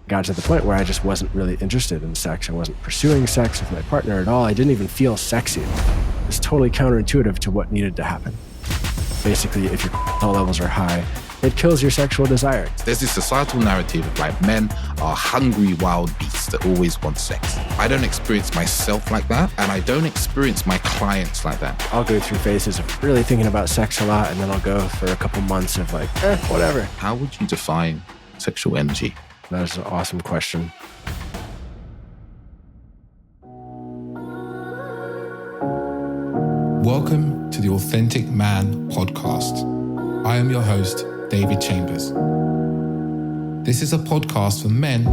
got to the point where I just wasn't really interested in sex. I wasn't pursuing sex with my partner at all. I didn't even feel sexy. It's totally counterintuitive to what needed to happen. Basically, if your cortisol levels are high, it kills your sexual desire. There's this societal narrative of like men are hungry wild beasts that always want sex. I don't experience myself like that, and I don't experience my clients like that. I'll go through phases of really thinking about sex a lot, and then I'll go for a couple months of like, whatever. How would you define sexual energy? That is an awesome question. Welcome to the Authentic Man podcast. I am your host, David Chambers. This is a podcast for men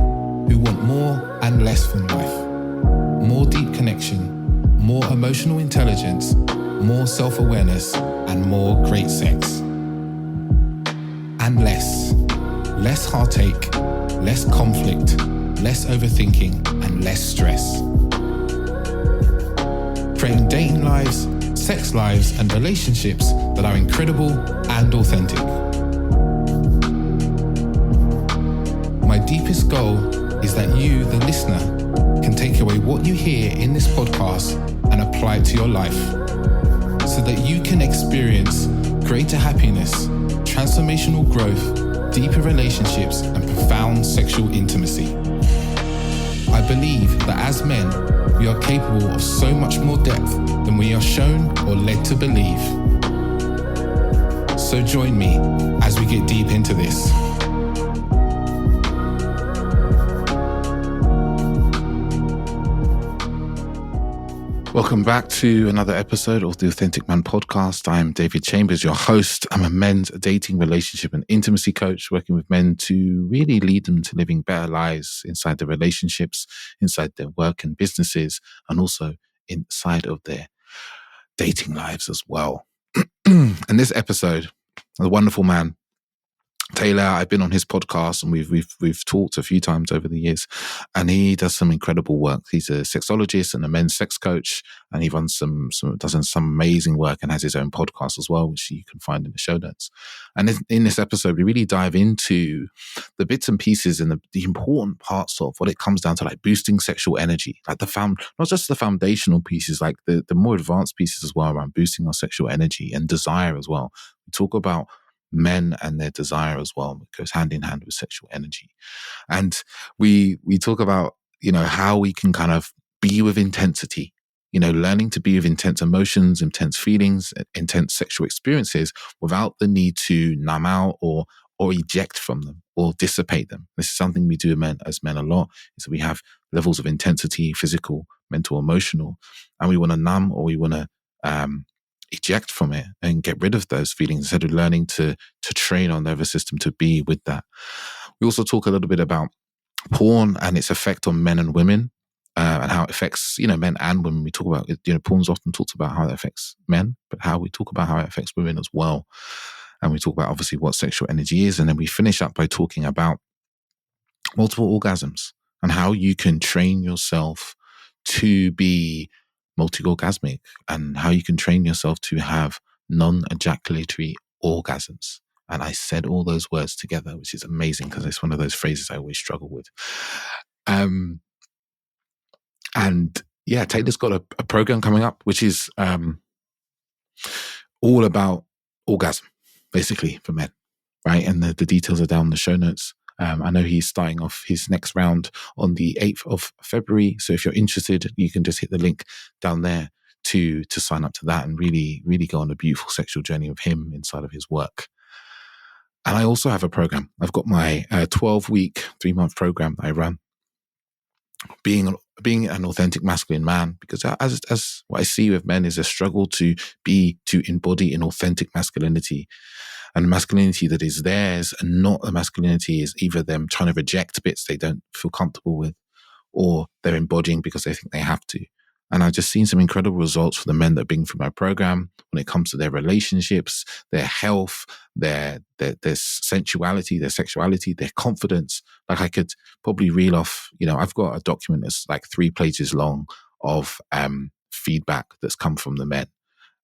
who want more and less from life. More deep connection, more emotional intelligence, more self-awareness, and more great sex. And less. Less heartache, less conflict, less overthinking, and less stress. Creating dating lives, sex lives, and relationships that are incredible and authentic. My deepest goal is that you, the listener, can take away what you hear in this podcast and apply it to your life so that you can experience greater happiness, transformational growth, deeper relationships, and profound sexual intimacy. I believe that as men, we are capable of so much more depth than we are shown or led to believe. So join me as we get deep into this. Welcome back to another episode of the Authentic Man podcast. I'm David Chambers, your host. I'm a men's dating, relationship, and intimacy coach, working with men to really lead them to living better lives inside their relationships, inside their work and businesses, and also inside of their dating lives as well. In this episode, a wonderful man, Taylor, I've been on his podcast and we've talked a few times over the years, and he does some incredible work. He's a sexologist and a men's sex coach, and he runs does some amazing work and has his own podcast as well, which you can find in the show notes. And in this episode, we really dive into the bits and pieces and the important parts of what it comes down to, like boosting sexual energy, like not just the foundational pieces, like the more advanced pieces as well around boosting our sexual energy and desire as well. We talk about men and their desire as well. It goes hand in hand with sexual energy. And we talk about, how we can kind of be with intensity, learning to be with intense emotions, intense feelings, intense sexual experiences without the need to numb out or eject from them or dissipate them. This is something we do as men a lot, is that we have levels of intensity, physical, mental, emotional, and we want to numb or we want to eject from it and get rid of those feelings instead of learning to train our nervous system to be with that. We also talk a little bit about porn and its effect on men and women, and how it affects, men and women. We talk about it, porn's often talks about how it affects men, but how we talk about how it affects women as well. And we talk about obviously what sexual energy is. And then we finish up by talking about multiple orgasms and how you can train yourself to be multi-orgasmic and how you can train yourself to have non-ejaculatory orgasms. And I said all those words together, which is amazing because it's one of those phrases I always struggle with. And yeah, Taylor's got a program coming up, which is all about orgasm, basically, for men, right? And the details are down in the show notes. I know he's starting off his next round on the 8th of February. So if you're interested, you can just hit the link down there to sign up to that and really, really go on a beautiful sexual journey with him inside of his work. And I also have a program. I've got my 12-week, 3-month program that I run, being an authentic masculine man, because as what I see with men is a struggle to embody an authentic masculinity, and masculinity that is theirs, and not a masculinity is either them trying to reject bits they don't feel comfortable with, or they're embodying because they think they have to. And I've just seen some incredible results for the men that have been through my program when it comes to their relationships, their health, their sensuality, their sexuality, their confidence. Like I could probably reel off, I've got a document that's like 3 pages long of feedback that's come from the men.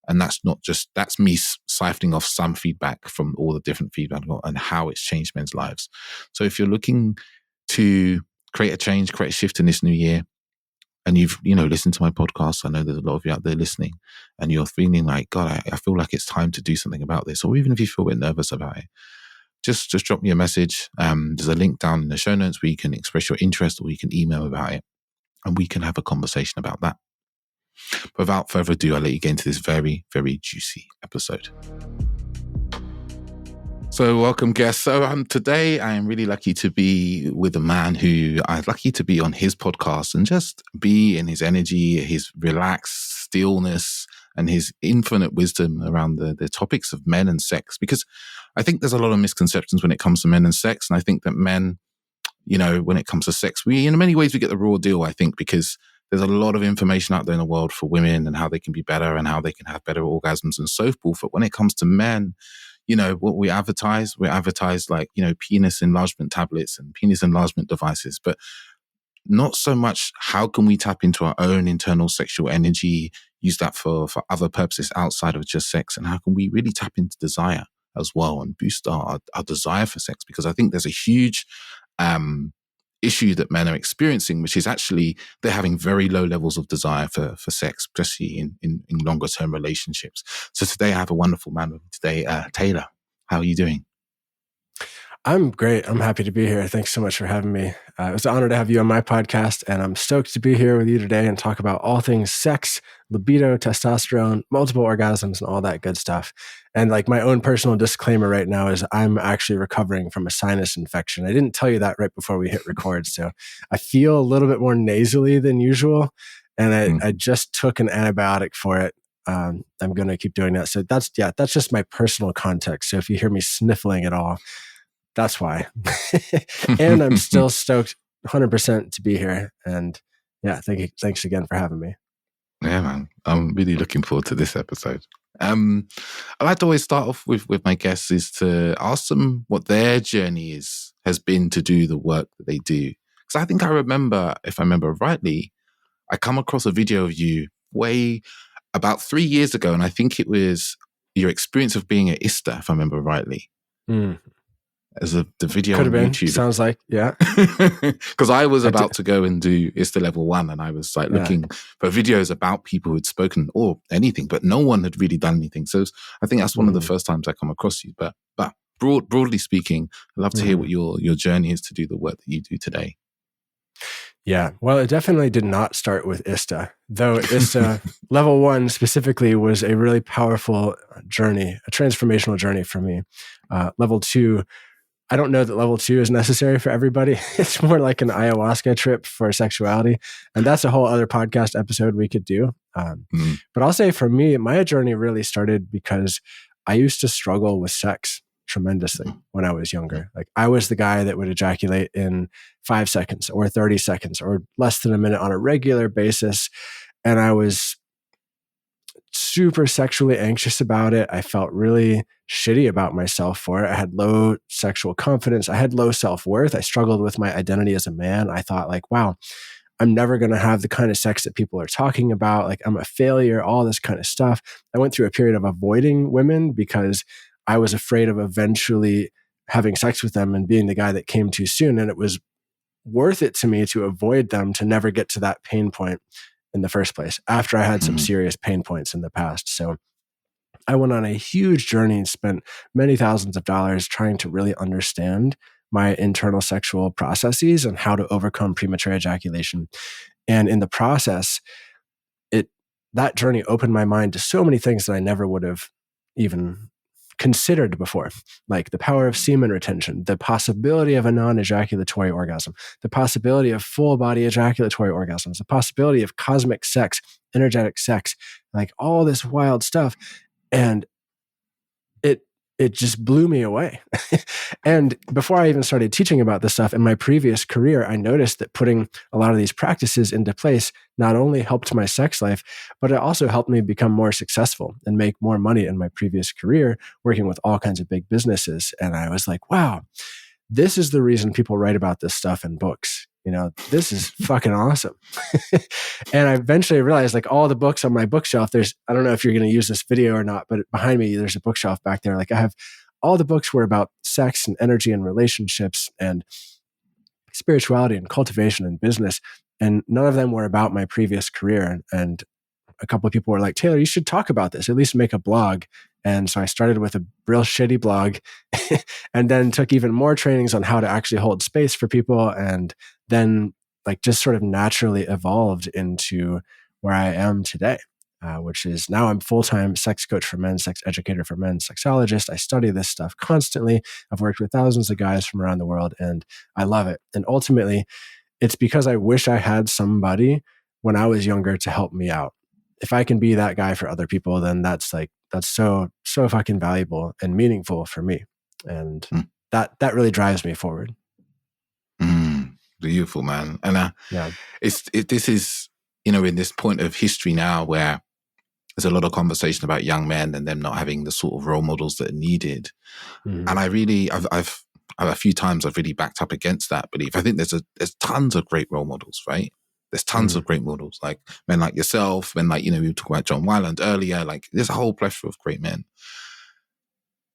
And that's me siphoning off some feedback from all the different feedback and how it's changed men's lives. So if you're looking to create a change, create a shift in this new year, and you've, listened to my podcast, I know there's a lot of you out there listening, and you're feeling like, God, I feel like it's time to do something about this. Or even if you feel a bit nervous about it, just drop me a message. There's a link down in the show notes where you can express your interest, or you can email about it, and we can have a conversation about that. But without further ado, I'll let you get into this very, very juicy episode. So welcome, guests. So today I am really lucky to be with a man who I'm lucky to be on his podcast and just be in his energy, his relaxed stillness, and his infinite wisdom around the topics of men and sex. Because I think there's a lot of misconceptions when it comes to men and sex. And I think that men, when it comes to sex, in many ways we get the raw deal, I think, because there's a lot of information out there in the world for women and how they can be better and how they can have better orgasms and so forth. But when it comes to men, what we advertise like, penis enlargement tablets and penis enlargement devices, but not so much how can we tap into our own internal sexual energy, use that for other purposes outside of just sex, and how can we really tap into desire as well and boost our desire for sex? Because I think there's a huge issue that men are experiencing, which is actually they're having very low levels of desire for sex, especially in longer term relationships. So today I have a wonderful man with me today, Taylor. How are you doing? I'm great. I'm happy to be here. Thanks so much for having me. It was an honor to have you on my podcast, and I'm stoked to be here with you today and talk about all things sex, libido, testosterone, multiple orgasms, and all that good stuff. And like my own personal disclaimer right now is I'm actually recovering from a sinus infection. I didn't tell you that right before we hit record, so I feel a little bit more nasally than usual, and I just took an antibiotic for it. I'm going to keep doing that. So that's just my personal context. So if you hear me sniffling at all, that's why. And I'm still stoked 100% to be here. And yeah, thanks again for having me. Yeah, man. I'm really looking forward to this episode. I like to always start off with my guests is to ask them what their journey has been to do the work that they do. Because I think if I remember rightly, I come across a video of you way about 3 years ago, and I think it was your experience of being at ISTA, if I remember rightly. As the video could on have been. YouTube. Sounds like, yeah. Because I was about to go and do ISTA level 1, and I was like looking for videos about people who'd spoken or anything, but no one had really done anything. So I think that's one of the first times I come across you. But broadly speaking, I'd love to hear what your journey is to do the work that you do today. Yeah, well, it definitely did not start with ISTA, though ISTA level 1 specifically was a really powerful journey, a transformational journey for me. Level 2, I don't know that level 2 is necessary for everybody. It's more like an ayahuasca trip for sexuality. And that's a whole other podcast episode we could do. But I'll say for me, my journey really started because I used to struggle with sex tremendously when I was younger. Like I was the guy that would ejaculate in 5 seconds or 30 seconds or less than a minute on a regular basis. And I was super sexually anxious about it. I felt really shitty about myself for it. I had low sexual confidence. I had low self-worth. I struggled with my identity as a man. I thought like, wow, I'm never going to have the kind of sex that people are talking about. Like I'm a failure, all this kind of stuff. I went through a period of avoiding women because I was afraid of eventually having sex with them and being the guy that came too soon. And it was worth it to me to avoid them to never get to that pain point in the first place after I had some serious pain points in the past. So I went on a huge journey and spent many thousands of dollars trying to really understand my internal sexual processes and how to overcome premature ejaculation. And in the process, that journey opened my mind to so many things that I never would have even considered before, like the power of semen retention, the possibility of a non-ejaculatory orgasm, the possibility of full body ejaculatory orgasms, the possibility of cosmic sex, energetic sex, like all this wild stuff. And it just blew me away. And before I even started teaching about this stuff in my previous career, I noticed that putting a lot of these practices into place not only helped my sex life, but it also helped me become more successful and make more money in my previous career, working with all kinds of big businesses. And I was like, wow, this is the reason people write about this stuff in books. This is fucking awesome. And I eventually realized like all the books on my bookshelf, I don't know if you're going to use this video or not, but behind me, there's a bookshelf back there. Like I have all the books were about sex and energy and relationships and spirituality and cultivation and business. And none of them were about my previous career. And a couple of people were like, Taylor, you should talk about this, at least make a blog. And so I started with a real shitty blog and then took even more trainings on how to actually hold space for people. And then like just sort of naturally evolved into where I am today, which is now I'm full-time sex coach for men, sex educator for men, sexologist. I study this stuff constantly. I've worked with thousands of guys from around the world and I love it. And ultimately, it's because I wish I had somebody when I was younger to help me out. If I can be that guy for other people, then that's so fucking valuable and meaningful for me. And that really drives me forward. Beautiful, man. And this is, in this point of history now where there's a lot of conversation about young men and them not having the sort of role models that are needed. And I've a few times I've really backed up against that belief. I think there's tons of great role models, right? There's tons of great models, like men like yourself, men like, we were talking about John Wyland earlier, like there's a whole plethora of great men.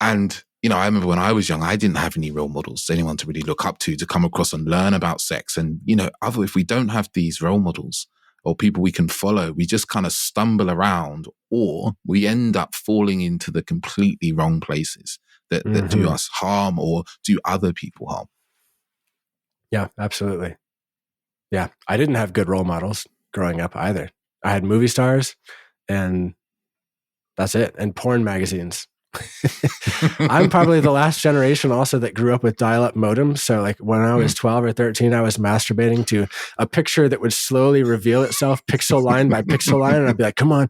And, I remember when I was young, I didn't have any role models, anyone to really look up to come across and learn about sex. And, if we don't have these role models or people we can follow, we just kind of stumble around or we end up falling into the completely wrong places that do us harm or do other people harm. Yeah, absolutely. Yeah, I didn't have good role models growing up either. I had movie stars and that's it. And porn magazines. I'm probably the last generation also that grew up with dial-up modems. So like when I was 12 or 13, I was masturbating to a picture that would slowly reveal itself pixel line by pixel line. And I'd be like, come on,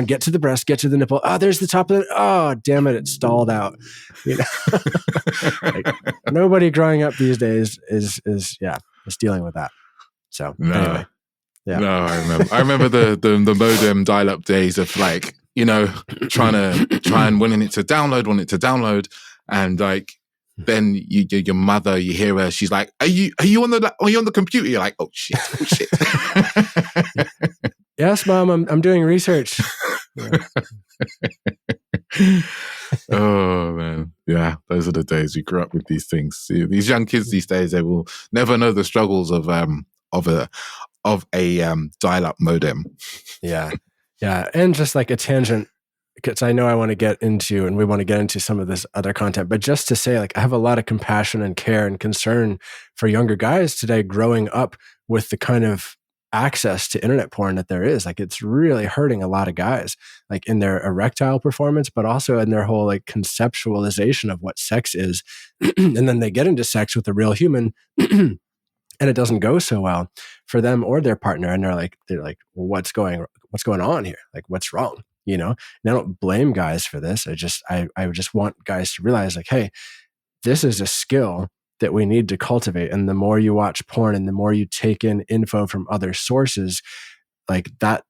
get to the breast, get to the nipple. Oh, there's the top of it. Oh, damn it. It stalled out. Like, nobody growing up these days is dealing with that. So anyway. Yeah. No, I remember the modem dial-up days of like, try and wanting it to download, and like then your mother, you hear her, she's like, "Are you on the computer?" You're like, "Oh shit." Yes, Mom, I'm doing research. Oh man, yeah, those are the days we grew up with these things. See, these young kids these days, they will never know the struggles of a dial-up modem. Yeah, and just like a tangent, because I know I want to get into, and we want to get into some of this other content, but just to say, like, I have a lot of compassion and care and concern for younger guys today growing up with the kind of access to internet porn that there is. Like, it's really hurting a lot of guys, like in their erectile performance, but also in their whole like conceptualization of what sex is. And then they get into sex with a real human and it doesn't go so well for them or their partner. And they're like, well, what's going on here? Like, what's wrong? And I don't blame guys for this. I just want guys to realize, like, hey, this is a skill that we need to cultivate. And the more you watch porn and the more you take in info from other sources, like that,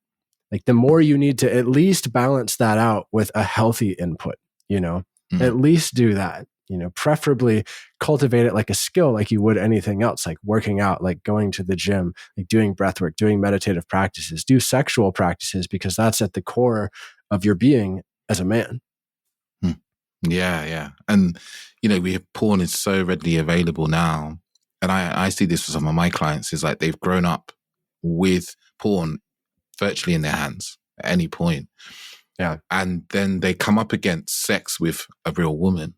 like the more you need to at least balance that out with a healthy input, at least do that, preferably cultivate it like a skill, like you would anything else, like working out, like going to the gym, like doing breath work, doing meditative practices, do sexual practices, because that's at the core of your being as a man. Yeah. And, porn is so readily available now. And I see this for some of my clients is like they've grown up with porn virtually in their hands at any point. Yeah. And then they come up against sex with a real woman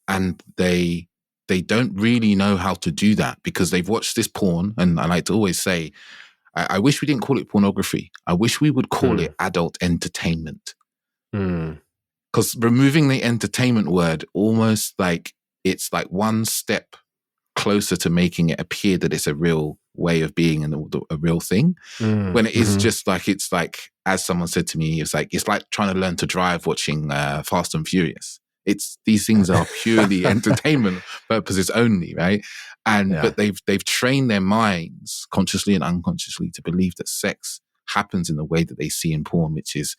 and they don't really know how to do that because they've watched this porn. And I like to always say, I wish we didn't call it pornography. I wish we would call it adult entertainment. Because removing the entertainment word almost like it's like one step closer to making it appear that it's a real way of being and a real thing. When it is just like, it's like, as someone said to me, it's like trying to learn to drive watching Fast and Furious. These things are purely entertainment purposes only, right? But they've trained their minds consciously and unconsciously to believe that sex happens in the way that they see in porn, which is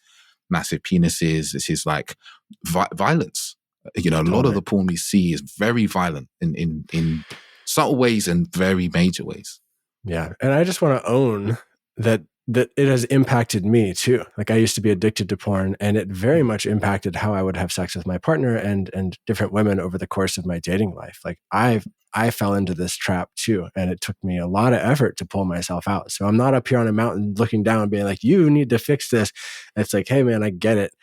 massive penises. This is like violence. A lot of the porn we see is very violent in subtle ways and very major ways. Yeah. And I just want to own that it has impacted me too. Like I used to be addicted to porn and it very much impacted how I would have sex with my partner and different women over the course of my dating life. Like I I fell into this trap too. And it took me a lot of effort to pull myself out. So I'm not up here on a mountain looking down and being like, you need to fix this. It's like, hey man, I get it.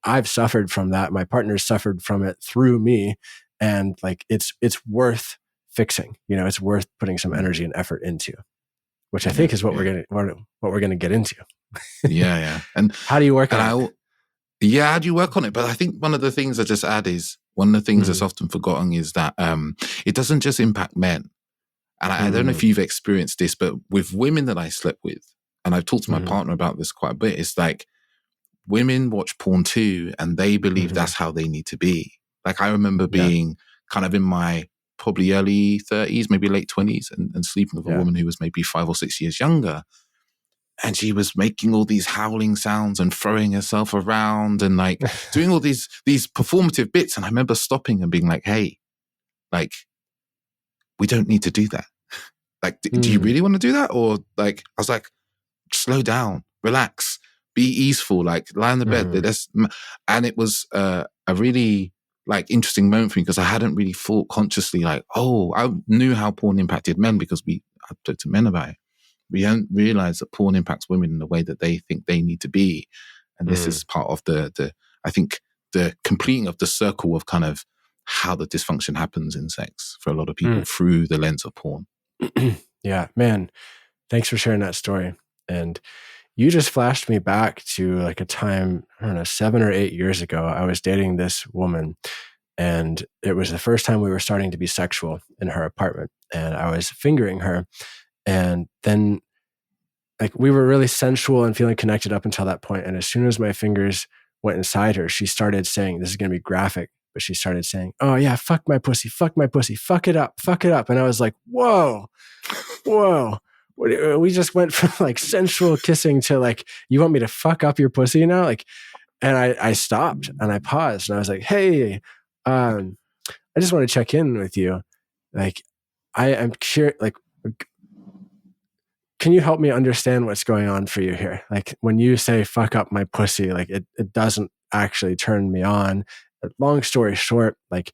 I've suffered from that. My partner's suffered from it through me. And like, it's worth fixing, it's worth putting some energy and effort into, which I think is what we're going to get into. Yeah. And how do you work on it? How do you work on it? But I think one of the things I just add is, one of the things that's often forgotten is that it doesn't just impact men. And I don't know if you've experienced this, but with women that I slept with, and I've talked to my partner about this quite a bit, it's like women watch porn too, and they believe that's how they need to be. Like I remember being kind of in my probably early 30s, maybe late 20s, and sleeping with a woman who was maybe 5 or 6 years younger. And she was making all these howling sounds and throwing herself around and like doing all these performative bits. And I remember stopping and being like, hey, like, we don't need to do that. Like, do you really want to do that? Or like, I was like, slow down, relax, be easeful, like lie on the bed. And it was a really like interesting moment for me because I hadn't really thought consciously like, oh, I knew how porn impacted men because I talked to men about it. We don't realize that porn impacts women in the way that they think they need to be. And this is part of I think the completing of the circle of kind of how the dysfunction happens in sex for a lot of people through the lens of porn. Yeah, man. Thanks for sharing that story. And you just flashed me back to like a time, I don't know, 7 or 8 years ago. I was dating this woman and it was the first time we were starting to be sexual in her apartment. And I was fingering her. And then like we were really sensual and feeling connected up until that point. And as soon as my fingers went inside her, she started saying, this is going to be graphic, but she started saying, oh yeah, fuck my pussy, fuck it up. And I was like, whoa. We just went from like sensual kissing to like, you want me to fuck up your pussy now? Like, and I stopped and I paused and I was like, hey, I just want to check in with you. Like, I am curious, like, can you help me understand what's going on for you here? Like when you say fuck up my pussy, like it doesn't actually turn me on. Long story short, like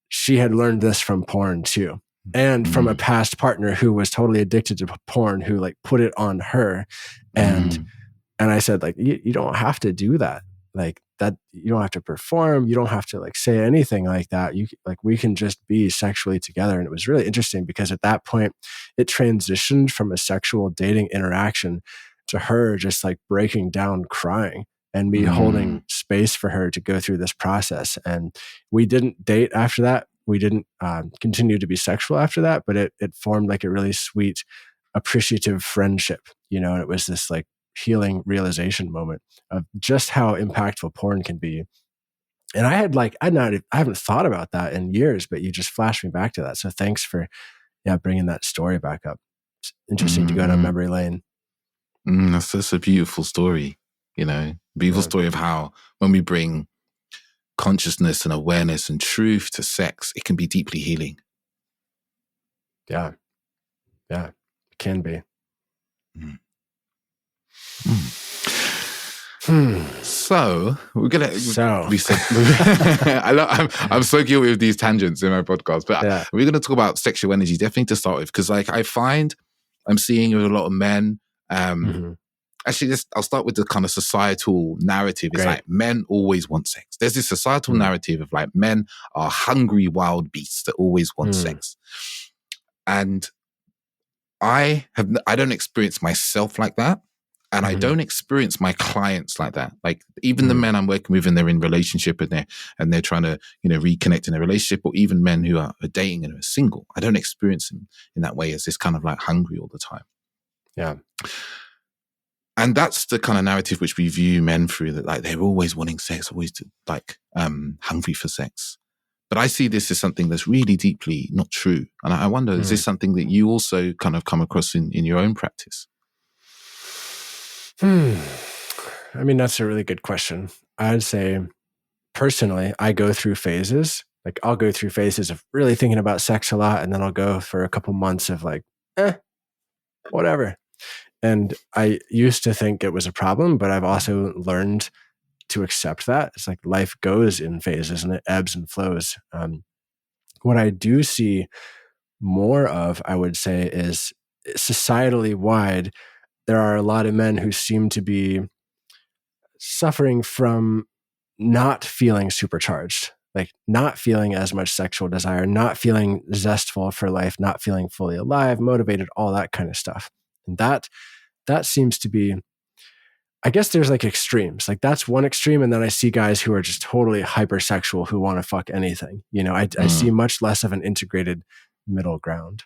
she had learned this from porn too. And from a past partner who was totally addicted to porn, who like put it on her. And I said, like, you don't have to do that. Like that, you don't have to perform. You don't have to like say anything like that. We can just be sexually together. And it was really interesting because at that point it transitioned from a sexual dating interaction to her just like breaking down crying and me holding space for her to go through this process. And we didn't date after that. We didn't continue to be sexual after that, but it formed like a really sweet, appreciative friendship, and it was this like healing realization moment of just how impactful porn can be. And I haven't thought about that in years, but you just flashed me back to that. So thanks for bringing that story back up. It's interesting to go down memory lane. That's a beautiful story, beautiful story of how when we bring consciousness and awareness and truth to sex, it can be deeply healing. Yeah, it can be. So we're gonna. We said I'm so guilty with these tangents in my podcast, but we're gonna talk about sexual energy definitely to start with, because like I find I'm seeing with a lot of men. Actually, I'll start with the kind of societal narrative. It's like men always want sex. There's this societal narrative of like men are hungry wild beasts that always want sex, and I don't experience myself like that. And I don't experience my clients like that. Like even the men I'm working with and they're in relationship and they're trying to, reconnect in a relationship, or even men who are dating and are single. I don't experience them in that way as this kind of like hungry all the time. Yeah. And that's the kind of narrative which we view men through, that like they're always wanting sex, always like hungry for sex. But I see this as something that's really deeply not true. And I wonder, is this something that you also kind of come across in your own practice? I mean, that's a really good question. I'd say personally, I go through phases. Like I'll go through phases of really thinking about sex a lot. And then I'll go for a couple months of like, whatever. And I used to think it was a problem, but I've also learned to accept that. It's like life goes in phases and it ebbs and flows. What I do see more of, I would say, is societally wide. There are a lot of men who seem to be suffering from not feeling supercharged, like not feeling as much sexual desire, not feeling zestful for life, not feeling fully alive, motivated, all that kind of stuff. And that seems to be, I guess there's like extremes. Like that's one extreme. And then I see guys who are just totally hypersexual who want to fuck anything. You know, I see much less of an integrated middle ground.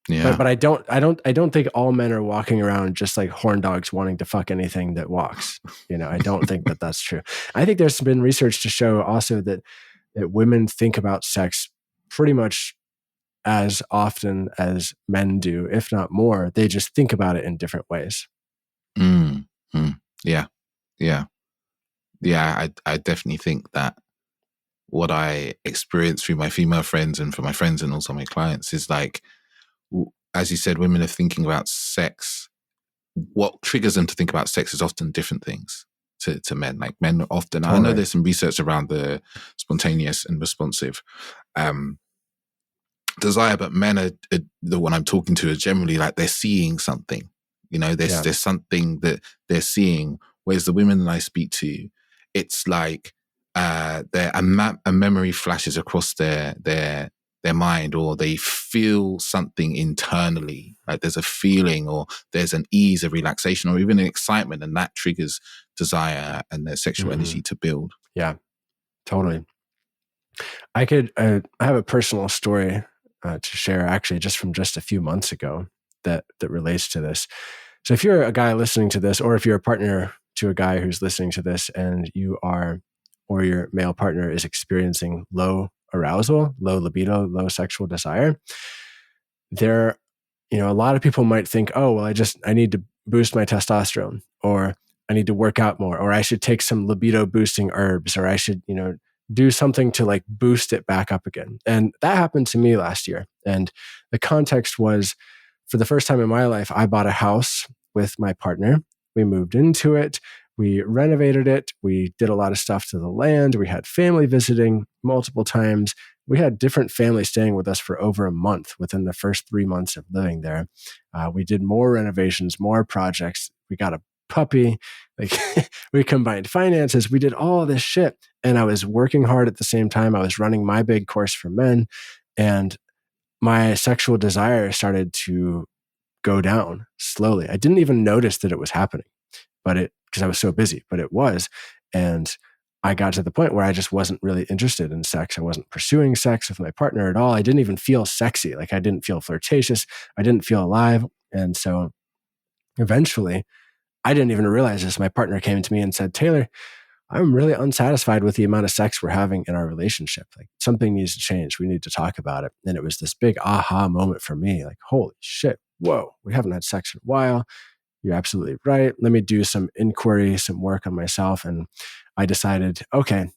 Yeah. But I don't think all men are walking around just like horn dogs wanting to fuck anything that walks. You know, I don't think that that's true. I think there's been research to show also that women think about sex pretty much as often as men do, if not more. They just think about it in different ways. Yeah. I definitely think that what I experience through my female friends and for my friends and also my clients is like, as you said, women are thinking about sex. What triggers them to think about sex is often different things to men. Like men often, totally. I know there's some research around the spontaneous and responsive desire, but men are the one I'm talking to are generally like they're seeing something. You know, there's something that they're seeing. Whereas the women that I speak to, it's like a memory flashes across their mind, or they feel something internally, like there's a feeling or there's an ease, a relaxation, or even an excitement, and that triggers desire and their sexual energy to build. Yeah, totally. I have a personal story to share, actually, just from just a few months ago that relates to this. So if you're a guy listening to this, or if you're a partner to a guy who's listening to this, and you are, or your male partner is experiencing low arousal, low libido, low sexual desire, there, you know, a lot of people might think, oh, well, I need to boost my testosterone, or I need to work out more, or I should take some libido boosting herbs, or I should, you know, do something to like boost it back up again. And that happened to me last year. And the context was, for the first time in my life, I bought a house with my partner. We moved into it. We renovated it. We did a lot of stuff to the land. We had family visiting multiple times. We had different families staying with us for over a month within the first 3 months of living there. We did more renovations, more projects. We got a puppy. Like we combined finances. We did all this shit. And I was working hard at the same time. I was running my big course for men. And my sexual desire started to go down slowly. I didn't even notice that it was happening, because I was so busy, but it was. And I got to the point where I just wasn't really interested in sex. I wasn't pursuing sex with my partner at all. I didn't even feel sexy. Like I didn't feel flirtatious. I didn't feel alive. And so eventually, I didn't even realize this. My partner came to me and said, Taylor, I'm really unsatisfied with the amount of sex we're having in our relationship. Like something needs to change. We need to talk about it. And it was this big aha moment for me. Like, holy shit. Whoa, we haven't had sex in a while. You're absolutely right. Let me do some inquiry, some work on myself. And I decided, okay,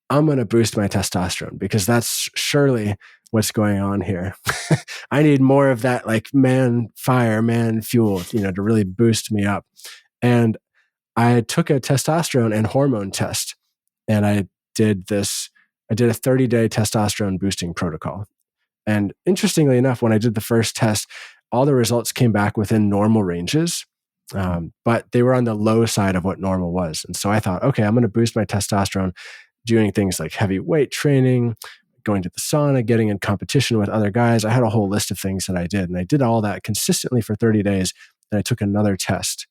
I'm going to boost my testosterone, because that's surely what's going on here. I need more of that like man fire, man fuel, you know, to really boost me up. And I took a testosterone and hormone test, and I did a 30-day testosterone boosting protocol. And interestingly enough, when I did the first test, all the results came back within normal ranges, but they were on the low side of what normal was. And so I thought, okay, I'm going to boost my testosterone doing things like heavy weight training, going to the sauna, getting in competition with other guys. I had a whole list of things that I did. And I did all that consistently for 30 days. And I took another test.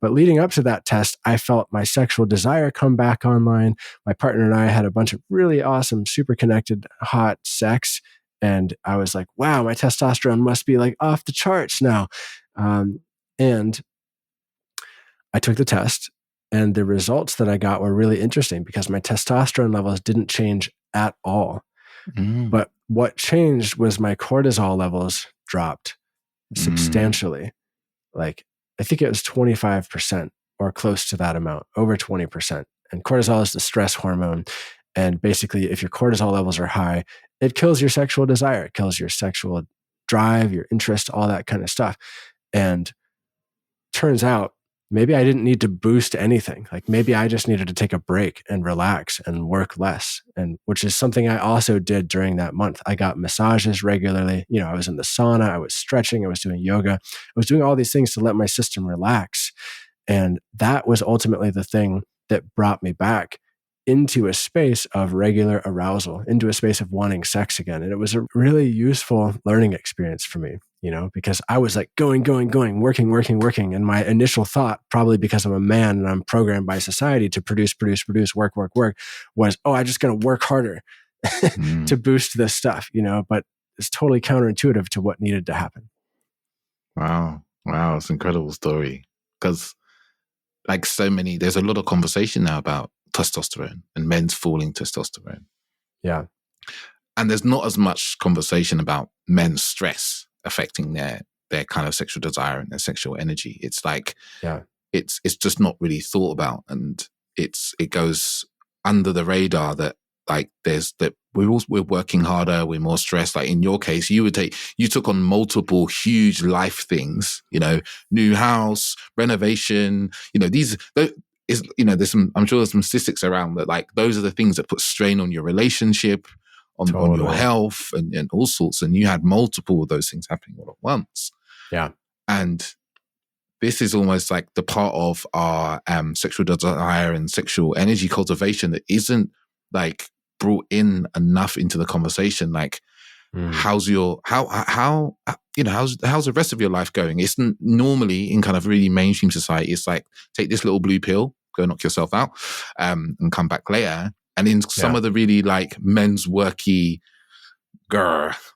But leading up to that test, I felt my sexual desire come back online. My partner and I had a bunch of really awesome, super connected, hot sex. And I was like, wow, my testosterone must be like off the charts now. And I took the test, and the results that I got were really interesting, because my testosterone levels didn't change at all. But what changed was my cortisol levels dropped substantially. Like, I think it was 25% or close to that amount, over 20%. And cortisol is the stress hormone. And basically, if your cortisol levels are high, it kills your sexual desire. It kills your sexual drive, your interest, all that kind of stuff. And turns out maybe I didn't need to boost anything. Like maybe I just needed to take a break and relax and work less. And which is something I also did during that month. I got massages regularly. I was in the sauna, I was stretching, I was doing yoga. I was doing all these things to let my system relax. And that was ultimately the thing that brought me back into a space of regular arousal, into a space of wanting sex again. And it was a really useful learning experience for me, because I was like going, working. And my initial thought, probably because I'm a man and I'm programmed by society to produce, work, was, I just got to work harder to boost this stuff, but it's totally counterintuitive to what needed to happen. Wow. It's an incredible story. Because there's a lot of conversation now about testosterone and men's falling testosterone. Yeah. And there's not as much conversation about men's stress affecting their kind of sexual desire and their sexual energy. It's like, it's just not really thought about. And it goes under the radar that we're working harder, we're more stressed. Like in your case, you took on multiple huge life things, new house, renovation, I'm sure there's some statistics around that. Like those are the things that put strain on your relationship, on your health and all sorts. And you had multiple of those things happening all at once. Yeah. And this is almost like the part of our sexual desire and sexual energy cultivation that isn't like brought in enough into the conversation. Like, how's the rest of your life going? It's normally in kind of really mainstream society, it's like, take this little blue pill, go knock yourself out, and come back later. And in some of the really like men's worky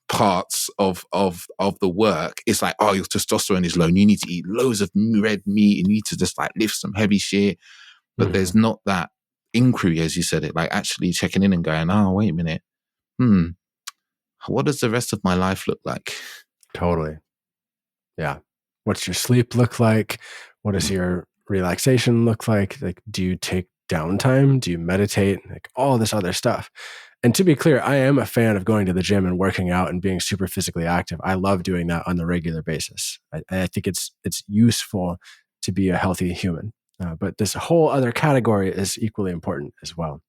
parts of the work, it's like, your testosterone is low and you need to eat loads of red meat and you need to just like lift some heavy shit. But there's not that inquiry, as you said it, like actually checking in and going, wait a minute, what does the rest of my life look like? Totally. Yeah. What's your sleep look like? What does your relaxation look like? Like, do you take downtime? Do you meditate? Like all this other stuff. And to be clear, I am a fan of going to the gym and working out and being super physically active. I love doing that on a regular basis. I think it's useful to be a healthy human. But this whole other category is equally important as well.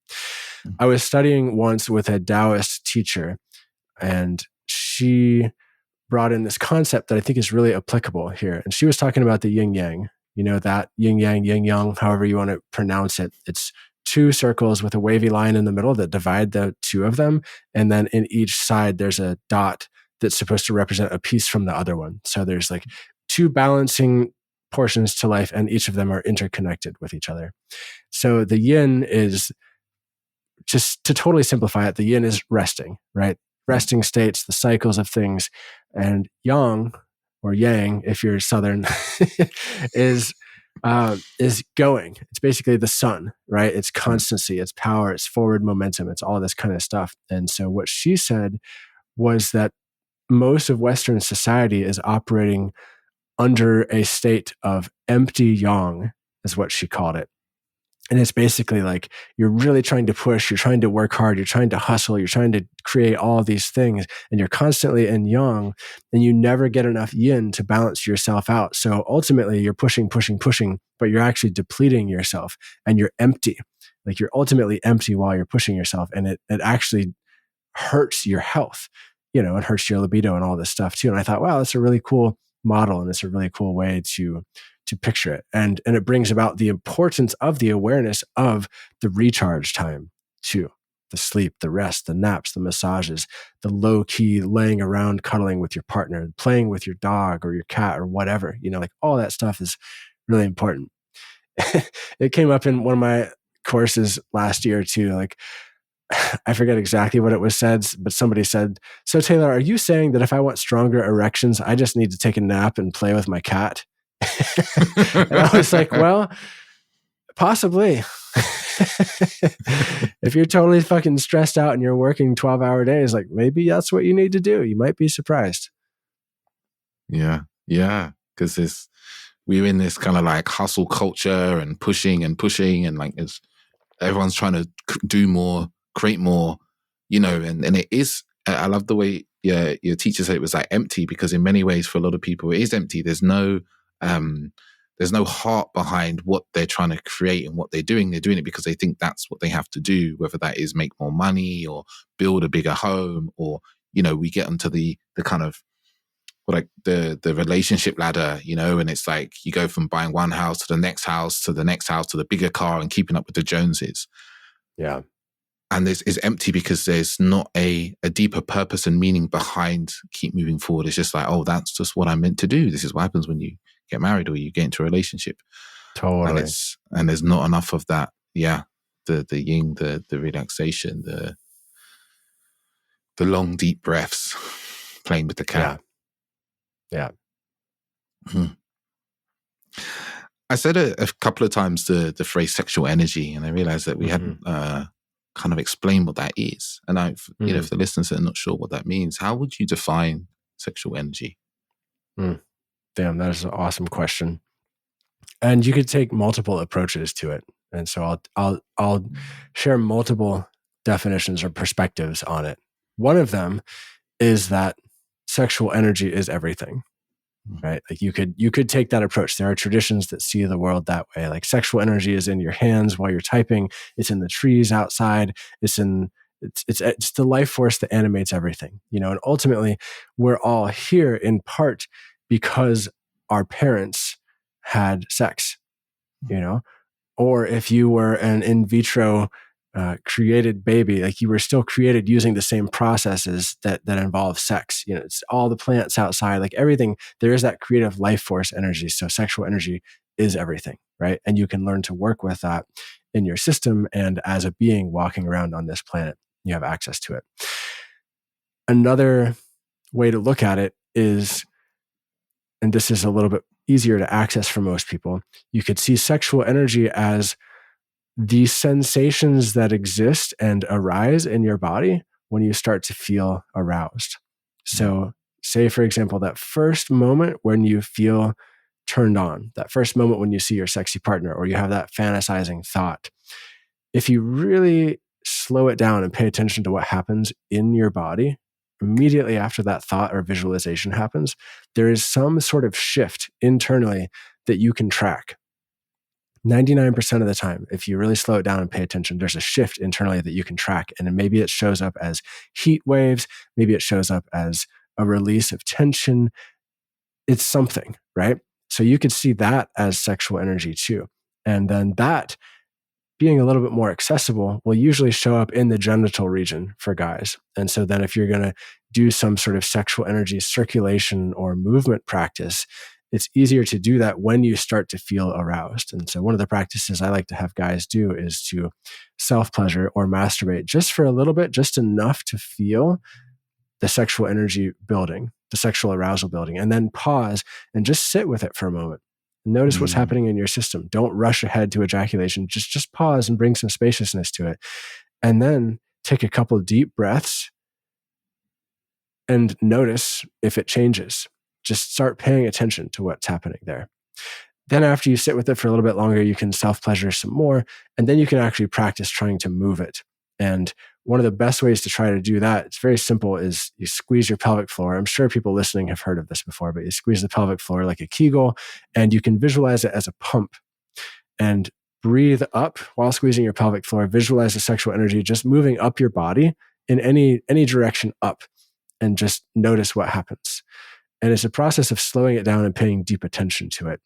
I was studying once with a Taoist teacher, and she brought in this concept that I think is really applicable here. And she was talking about the yin yang, that yin yang, however you want to pronounce it. It's two circles with a wavy line in the middle that divide the two of them. And then in each side, there's a dot that's supposed to represent a piece from the other one. So there's like two balancing portions to life, and each of them are interconnected with each other. So the yin is, just to totally simplify it, the yin is resting, right? Resting states, the cycles of things. And yang, or yang, if you're Southern, is going. It's basically the sun, right? It's constancy, it's power, it's forward momentum, it's all this kind of stuff. And so what she said was that most of Western society is operating under a state of empty yang, is what she called it. And it's basically like you're really trying to push, you're trying to work hard, you're trying to hustle, you're trying to create all these things, and you're constantly in yang, and you never get enough yin to balance yourself out. So ultimately you're pushing, but you're actually depleting yourself and you're empty. Like you're ultimately empty while you're pushing yourself, and it actually hurts your health, it hurts your libido and all this stuff too. And I thought, wow, that's a really cool model, and it's a really cool way to picture it. And it brings about the importance of the awareness of the recharge time too. The sleep, the rest, the naps, the massages, the low key laying around, cuddling with your partner, playing with your dog or your cat or whatever, like all that stuff is really important. It came up in one of my courses last year too. Like, I forget exactly what it was said, but somebody said, "So Taylor, are you saying that if I want stronger erections, I just need to take a nap and play with my cat?" And I was like, well, possibly. If you're totally fucking stressed out and you're working 12-hour days, like maybe that's what you need to do. You might be surprised. Yeah. Because we're in this kind of like hustle culture and pushing and like everyone's trying to do more, create more, and it is, I love the way your teacher said it was like empty, because in many ways for a lot of people it is empty. There's no there's no heart behind what they're trying to create and what they're doing. They're doing it because they think that's what they have to do, whether that is make more money or build a bigger home, or, we get onto the kind of like the relationship ladder, and it's like you go from buying one house to the next house to the next house to the bigger car and keeping up with the Joneses. Yeah. And this is empty because there's not a deeper purpose and meaning behind keep moving forward. It's just like, oh, that's just what I'm meant to do. This is what happens when you get married or you get into a relationship. Totally. And there's not enough of that. Yeah. The yin, the relaxation, the long, deep breaths, playing with the cat. Yeah. I said a couple of times the phrase sexual energy, and I realized that we hadn't kind of explained what that is. And if the listeners are not sure what that means, how would you define sexual energy? Damn, that is an awesome question. And you could take multiple approaches to it. And so I'll share multiple definitions or perspectives on it. One of them is that sexual energy is everything. Right? Like you could take that approach. There are traditions that see the world that way. Like sexual energy is in your hands while you're typing. It's in the trees outside. It's the life force that animates everything. And ultimately we're all here in part because our parents had sex, or if you were an in vitro created baby, like you were still created using the same processes that involve sex. It's all the plants outside, like everything. There is that creative life force energy. So sexual energy is everything, right? And you can learn to work with that in your system. And as a being walking around on this planet, you have access to it. Another way to look at it is, and this is a little bit easier to access for most people, you could see sexual energy as the sensations that exist and arise in your body when you start to feel aroused. So say, for example, that first moment when you feel turned on, that first moment when you see your sexy partner or you have that fantasizing thought, if you really slow it down and pay attention to what happens in your body, immediately after that thought or visualization happens, there is some sort of shift internally that you can track. 99% of the time, if you really slow it down and pay attention, there's a shift internally that you can track. And then maybe it shows up as heat waves. Maybe it shows up as a release of tension. It's something, right? So you could see that as sexual energy too. And then that, being a little bit more accessible, will usually show up in the genital region for guys. And so then if you're going to do some sort of sexual energy circulation or movement practice, it's easier to do that when you start to feel aroused. And so one of the practices I like to have guys do is to self-pleasure or masturbate just for a little bit, just enough to feel the sexual energy building, the sexual arousal building, and then pause and just sit with it for a moment. Notice what's happening in your system. Don't rush ahead to ejaculation. Just pause and bring some spaciousness to it. And then take a couple of deep breaths and notice if it changes. Just start paying attention to what's happening there. Then after you sit with it for a little bit longer, you can self-pleasure some more, and then you can actually practice trying to move it. And one of the best ways to try to do that, it's very simple, is you squeeze your pelvic floor. I'm sure people listening have heard of this before, but you squeeze the pelvic floor like a Kegel, and you can visualize it as a pump. And breathe up while squeezing your pelvic floor. Visualize the sexual energy just moving up your body in any direction up, and just notice what happens. And it's a process of slowing it down and paying deep attention to it.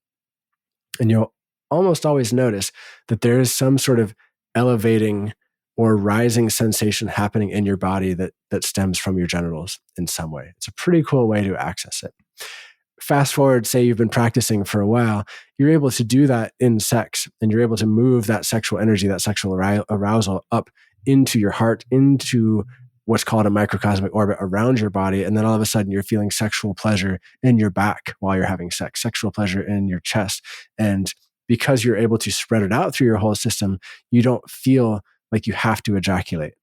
And you'll almost always notice that there is some sort of elevating or rising sensation happening in your body that stems from your genitals in some way. It's a pretty cool way to access it. Fast forward, say you've been practicing for a while, you're able to do that in sex, and you're able to move that sexual energy, that sexual arousal up into your heart, into what's called a microcosmic orbit around your body. And then all of a sudden you're feeling sexual pleasure in your back while you're having sex, sexual pleasure in your chest. And because you're able to spread it out through your whole system, you don't feel like you have to ejaculate.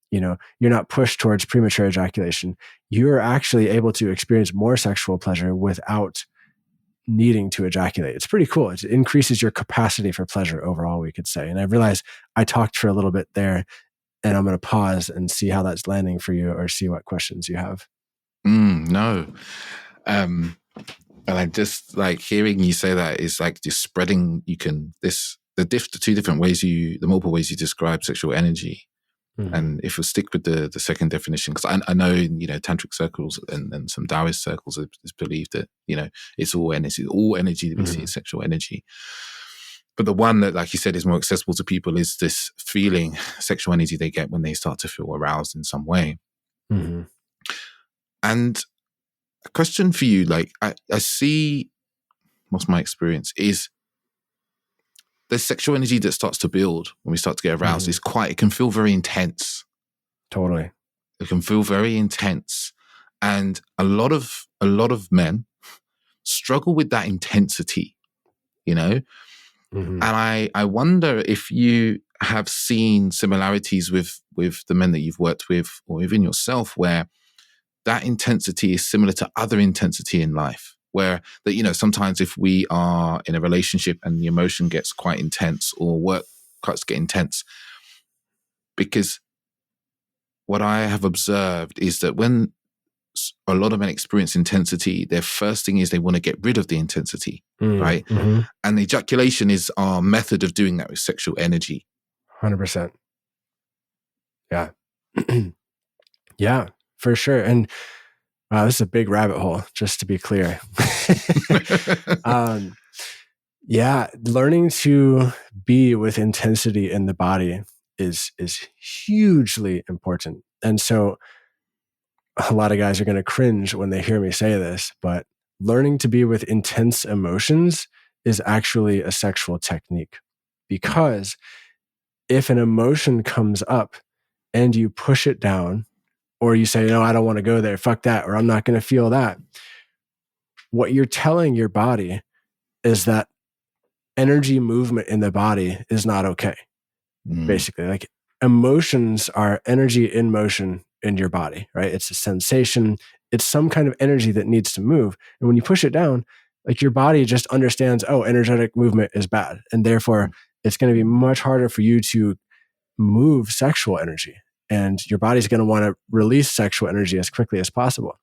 You're not pushed towards premature ejaculation. You're actually able to experience more sexual pleasure without needing to ejaculate. It's pretty cool. It increases your capacity for pleasure overall, we could say. And I realized I talked for a little bit there, and I'm going to pause and see how that's landing for you, or see what questions you have. No. And I just like hearing you say that is like just spreading. The two different ways the multiple ways you describe sexual energy. Mm-hmm. And if we stick with the second definition, because I know in, tantric circles and some Taoist circles, it's believed that, it's all energy that we see is sexual energy. But the one that, like you said, is more accessible to people is this feeling, sexual energy they get when they start to feel aroused in some way. Mm-hmm. And a question for you, like I see, what's my experience is the sexual energy that starts to build when we start to get aroused it can feel very intense. Totally. It can feel very intense. And a lot of men struggle with that intensity, Mm-hmm. And I wonder if you have seen similarities with the men that you've worked with or even yourself, where that intensity is similar to other intensity in life, where that, sometimes if we are in a relationship and the emotion gets quite intense or work starts to get intense, because what I have observed is that when a lot of men experience intensity, their first thing is they want to get rid of the intensity, right? Mm-hmm. And ejaculation is our method of doing that with sexual energy. 100%. Yeah. Yeah, for sure. And wow, this is a big rabbit hole, just to be clear. Yeah, learning to be with intensity in the body is hugely important. And so a lot of guys are going to cringe when they hear me say this, but learning to be with intense emotions is actually a sexual technique. Because if an emotion comes up and you push it down, or you say, no, I don't want to go there, fuck that, or I'm not going to feel that, what you're telling your body is that energy movement in the body is not okay. Basically, like emotions are energy in motion in your body, right? It's a sensation. It's some kind of energy that needs to move. And when you push it down, like your body just understands, oh, energetic movement is bad. And therefore it's going to be much harder for you to move sexual energy. And your body's going to want to release sexual energy as quickly as possible.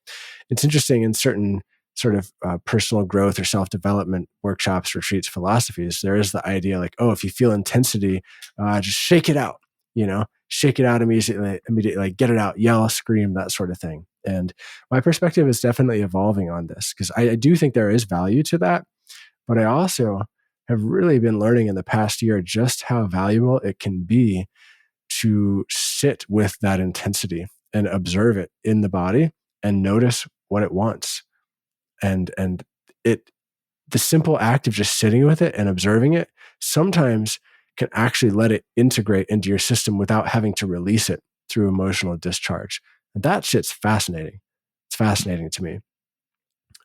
It's interesting in certain sort of personal growth or self-development workshops, retreats, philosophies, there is the idea like, oh, if you feel intensity, just shake it out, shake it out immediately, like get it out, yell, scream, that sort of thing. And my perspective is definitely evolving on this because I do think there is value to that. But I also have really been learning in the past year just how valuable it can be to sit with that intensity and observe it in the body and notice what it wants. And the simple act of just sitting with it and observing it sometimes can actually let it integrate into your system without having to release it through emotional discharge. And that shit's fascinating. It's fascinating to me.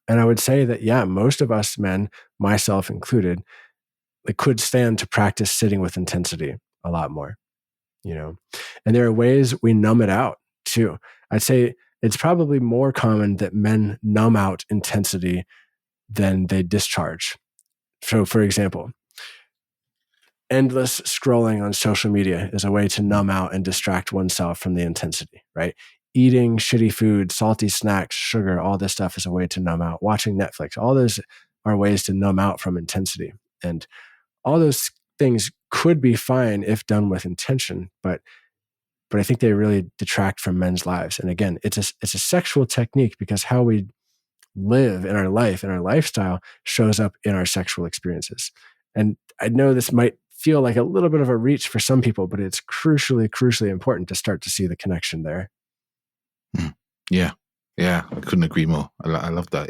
And I would say that, yeah, most of us men, myself included, could stand to practice sitting with intensity a lot more. And there are ways we numb it out too. I'd say it's probably more common that men numb out intensity than they discharge. So, for example, endless scrolling on social media is a way to numb out and distract oneself from the intensity, right? Eating shitty food, salty snacks, sugar, all this stuff is a way to numb out. Watching Netflix, all those are ways to numb out from intensity. And all those things could be fine if done with intention, but I think they really detract from men's lives. And again, it's a sexual technique because how we live in our life and our lifestyle shows up in our sexual experiences. And I know this might feel like a little bit of a reach for some people, but it's crucially important to start to see the connection there. Yeah, I couldn't agree more. I love that.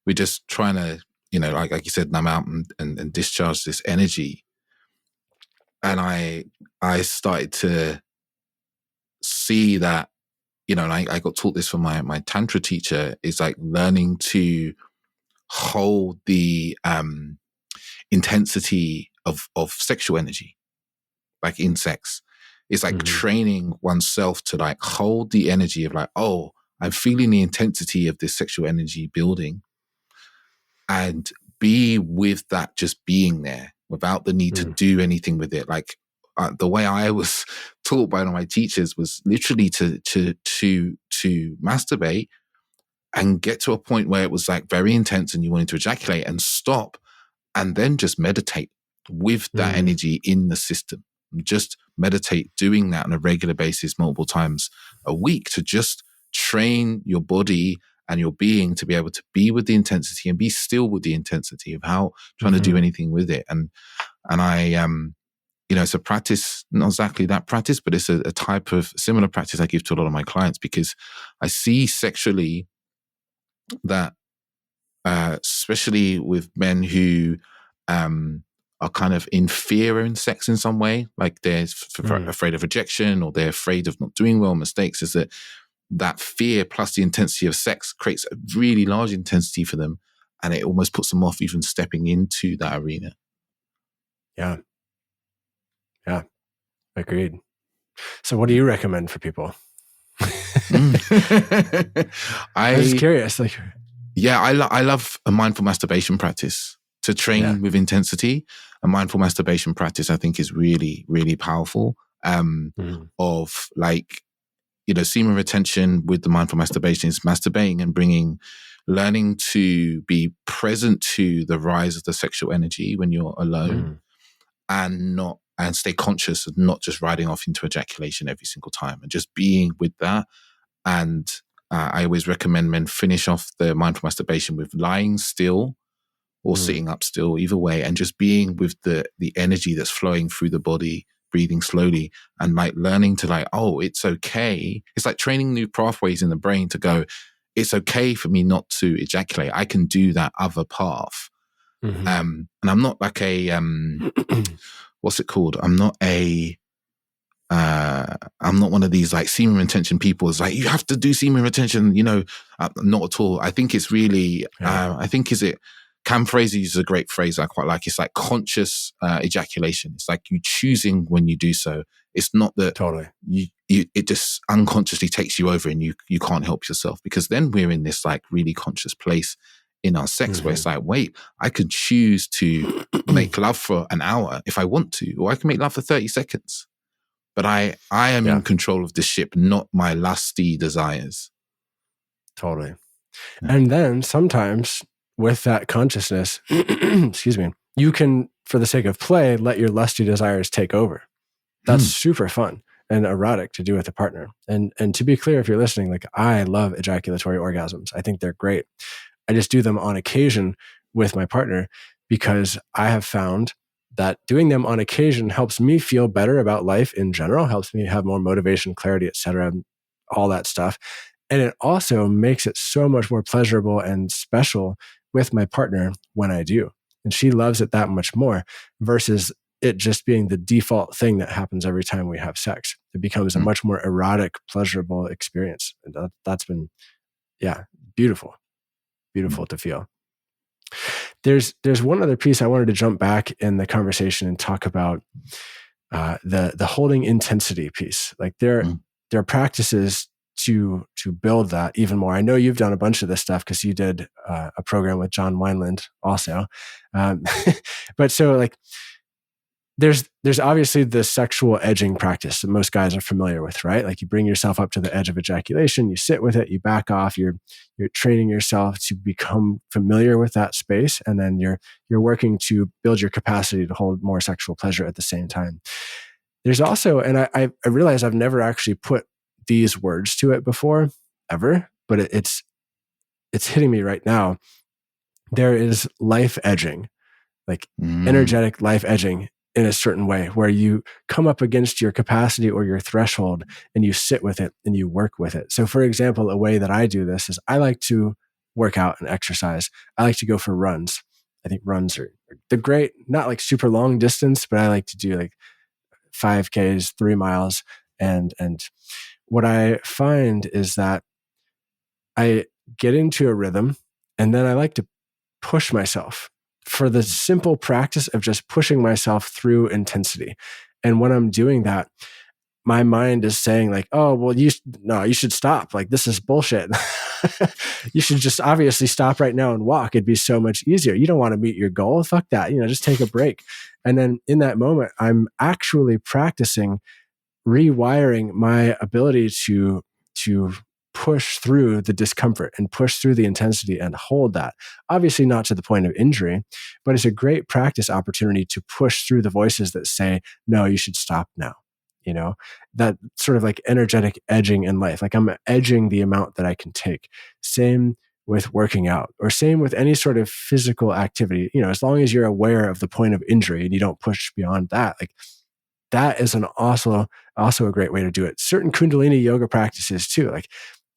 We're just trying to, like you said, numb out and discharge this energy. And I started to see that, and I got taught this from my Tantra teacher, is like learning to hold the intensity of sexual energy, like in sex. It's like training oneself to like hold the energy of like, oh, I'm feeling the intensity of this sexual energy building, and be with that, just being there without the need to do anything with it. Like the way I was taught by one of my teachers was literally to masturbate and get to a point where it was like very intense and you wanted to ejaculate and stop and then just meditate with that energy in the system. Just meditate doing that on a regular basis, multiple times a week, to just train your body and your being to be able to be with the intensity and be still with the intensity of how trying to do anything with it. And I, it's a practice, not exactly that practice, but it's a type of similar practice I give to a lot of my clients, because I see sexually that, especially with men who are kind of in fear in sex in some way, like they're afraid of rejection or they're afraid of not doing well, mistakes, is that fear plus the intensity of sex creates a really large intensity for them, and it almost puts them off even stepping into that arena. Yeah. Agreed. So what do you recommend for people? I was curious. I love a mindful masturbation practice to train with intensity. A mindful masturbation practice, I think, is really, really powerful. Of like, semen retention with the mindful masturbation is masturbating and learning to be present to the rise of the sexual energy when you're alone, and stay conscious of not just riding off into ejaculation every single time, and just being with that. And I always recommend men finish off the mindful masturbation with lying still or sitting up still, either way, and just being with the energy that's flowing through the body, breathing slowly, and like learning to like, oh, it's okay. It's like training new pathways in the brain to go, it's okay for me not to ejaculate. I can do that other path. And I'm not like a, what's it called? I'm not one of these like semen retention people. It's like, you have to do semen retention, not at all. I think it's really, Cam Fraser uses a great phrase I quite like. It's like conscious ejaculation. It's like you choosing when you do so. It's not that totally it just unconsciously takes you over and you can't help yourself, because then we're in this like really conscious place in our sex where it's like, wait, I could choose to make love for an hour if I want to, or I can make love for 30 seconds. But I am in control of the ship, not my lusty desires. Totally. And then sometimes with that consciousness, excuse me, you can, for the sake of play, let your lusty desires take over. That's super fun and erotic to do with a partner. And to be clear, if you're listening, like, I love ejaculatory orgasms. I think they're great. I just do them on occasion with my partner because I have found that doing them on occasion helps me feel better about life in general, helps me have more motivation, clarity, etc., all that stuff. And it also makes it so much more pleasurable and special with my partner when I do. And she loves it that much more versus it just being the default thing that happens every time we have sex. It becomes a much more erotic, pleasurable experience. And that's been, beautiful to feel. There's one other piece I wanted to jump back in the conversation and talk about the holding intensity piece. Like there are practices to build that even more. I know you've done a bunch of this stuff because you did a program with John Wineland also. But so like there's obviously the sexual edging practice that most guys are familiar with, right? Like you bring yourself up to the edge of ejaculation, you sit with it, you back off, you're training yourself to become familiar with that space, and then you're working to build your capacity to hold more sexual pleasure at the same time. There's also, and I realize I've never actually put these words to it before, ever, but it's hitting me right now. There is life edging, like energetic life edging in a certain way, where you come up against your capacity or your threshold and you sit with it and you work with it. So for example, a way that I do this is I like to work out and exercise. I like to go for runs. I think runs are the great, not like super long distance, but I like to do like 5Ks, 3 miles. And what I find is that I get into a rhythm and then I like to push myself for the simple practice of just pushing myself through intensity. And when I'm doing that, my mind is saying like, oh, well, you should stop. Like, this is bullshit. You should just obviously stop right now and walk. It'd be so much easier. You don't want to meet your goal. Fuck that. Just take a break. And then in that moment, I'm actually practicing rewiring my ability to push through the discomfort and push through the intensity and hold that. Obviously not to the point of injury, but it's a great practice opportunity to push through the voices that say, no, you should stop now. That sort of like energetic edging in life. Like I'm edging the amount that I can take. Same with working out, or same with any sort of physical activity. As long as you're aware of the point of injury and you don't push beyond that, like that is also a great way to do it. Certain Kundalini yoga practices too. Like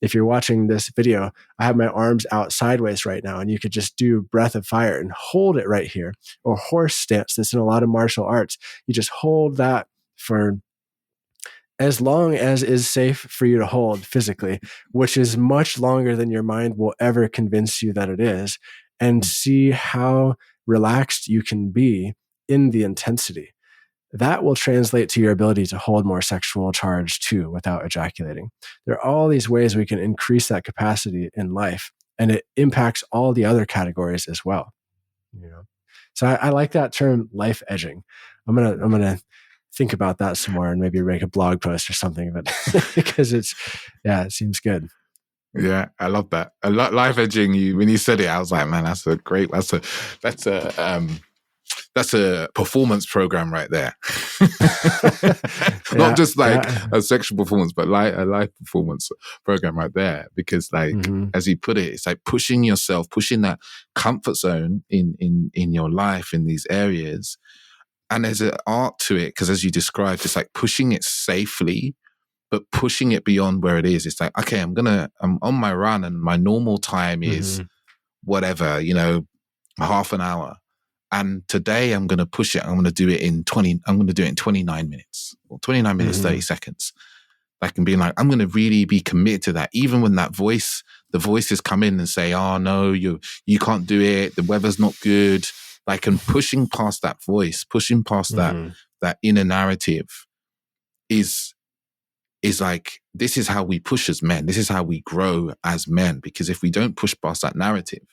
if you're watching this video, I have my arms out sideways right now, and you could just do breath of fire and hold it right here, or horse stance. That's in a lot of martial arts. You just hold that for as long as is safe for you to hold physically, which is much longer than your mind will ever convince you that it is, and see how relaxed you can be in the intensity. That will translate to your ability to hold more sexual charge too without ejaculating. There are all these ways we can increase that capacity in life, and it impacts all the other categories as well. So I like that term, life edging. I'm gonna think about that some more and maybe make a blog post or something, but because it seems good. Yeah, I love that. Life edging. When you said it, I was like, man, that's a performance program right there. Not just like a sexual performance, but like a life performance program right there. Because as you put it, it's like pushing yourself, pushing that comfort zone in your life in these areas. And there's an art to it, because as you described, it's like pushing it safely, but pushing it beyond where it is. It's like, okay, I'm on my run, and my normal time is whatever, half an hour. And today I'm going to push it. I'm going to do it in 29 minutes, or 29 minutes, 30 seconds. Like, and being like, I'm going to really be committed to that. Even when the voices come in and say, oh no, you can't do it. The weather's not good. Like, and pushing past that voice, pushing past that inner narrative is like, this is how we push as men. This is how we grow as men. Because if we don't push past that narrative,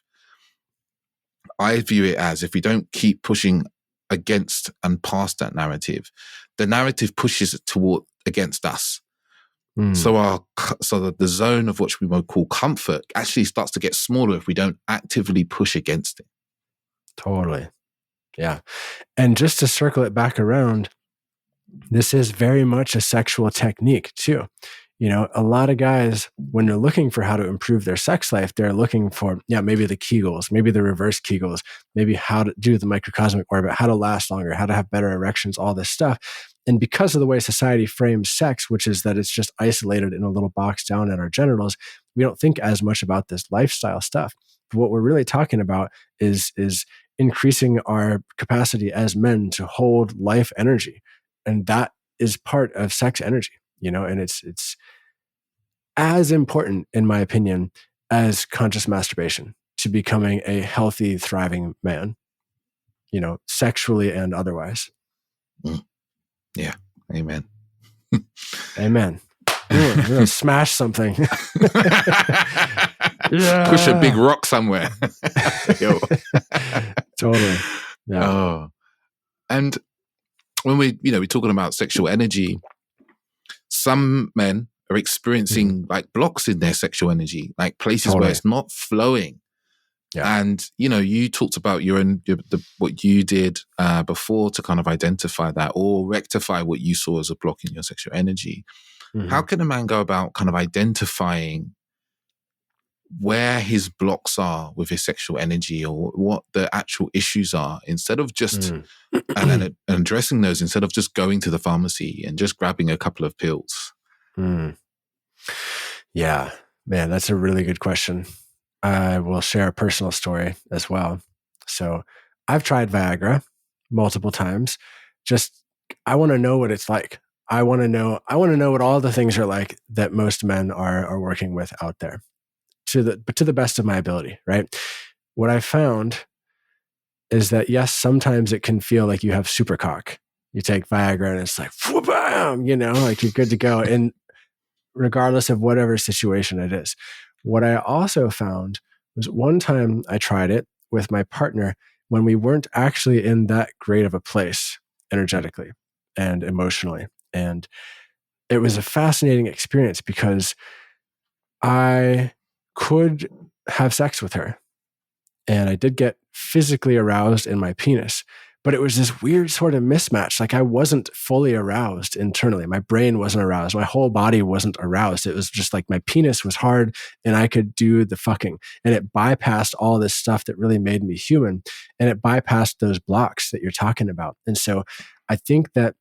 I view it as, if we don't keep pushing against and past that narrative, the narrative pushes against us. So the zone of which we might call comfort actually starts to get smaller if we don't actively push against it. Totally. Yeah. And just to circle it back around, this is very much a sexual technique too. A lot of guys, when they're looking for how to improve their sex life, they're looking for, maybe the Kegels, maybe the reverse Kegels, maybe how to do the microcosmic orbit, how to last longer, how to have better erections, all this stuff. And because of the way society frames sex, which is that it's just isolated in a little box down at our genitals, we don't think as much about this lifestyle stuff. But what we're really talking about is increasing our capacity as men to hold life energy. And that is part of sex energy, and it's as important, in my opinion, as conscious masturbation to becoming a healthy, thriving man, sexually and otherwise. Yeah. Amen. Amen. We're gonna smash something. Yeah. Push a big rock somewhere. Yo. Totally. Yeah. Oh. And when we're talking about sexual energy, some men are experiencing like blocks in their sexual energy, like places where it's not flowing. Yeah. And, you talked about what you did before to kind of identify that or rectify what you saw as a block in your sexual energy. How can a man go about kind of identifying where his blocks are with his sexual energy, or what the actual issues are, instead of just and addressing those, instead of just going to the pharmacy and just grabbing a couple of pills? Yeah, man, that's a really good question. I will share a personal story as well. So I've tried Viagra multiple times. I want to know what it's like. I want to know what all the things are like that most men are working with out there, to the best of my ability, right? What I found is that, yes, sometimes it can feel like you have super cock. You take Viagra and it's like, bam, like you're good to go. And regardless of whatever situation it is. What I also found was, one time I tried it with my partner when we weren't actually in that great of a place energetically and emotionally. And it was a fascinating experience, because I could have sex with her, and I did get physically aroused in my penis, but it was this weird sort of mismatch. Like I wasn't fully aroused internally. My brain wasn't aroused. My whole body wasn't aroused. It was just like my penis was hard and I could do the fucking, and it bypassed all this stuff that really made me human. And it bypassed those blocks that you're talking about. And so I think that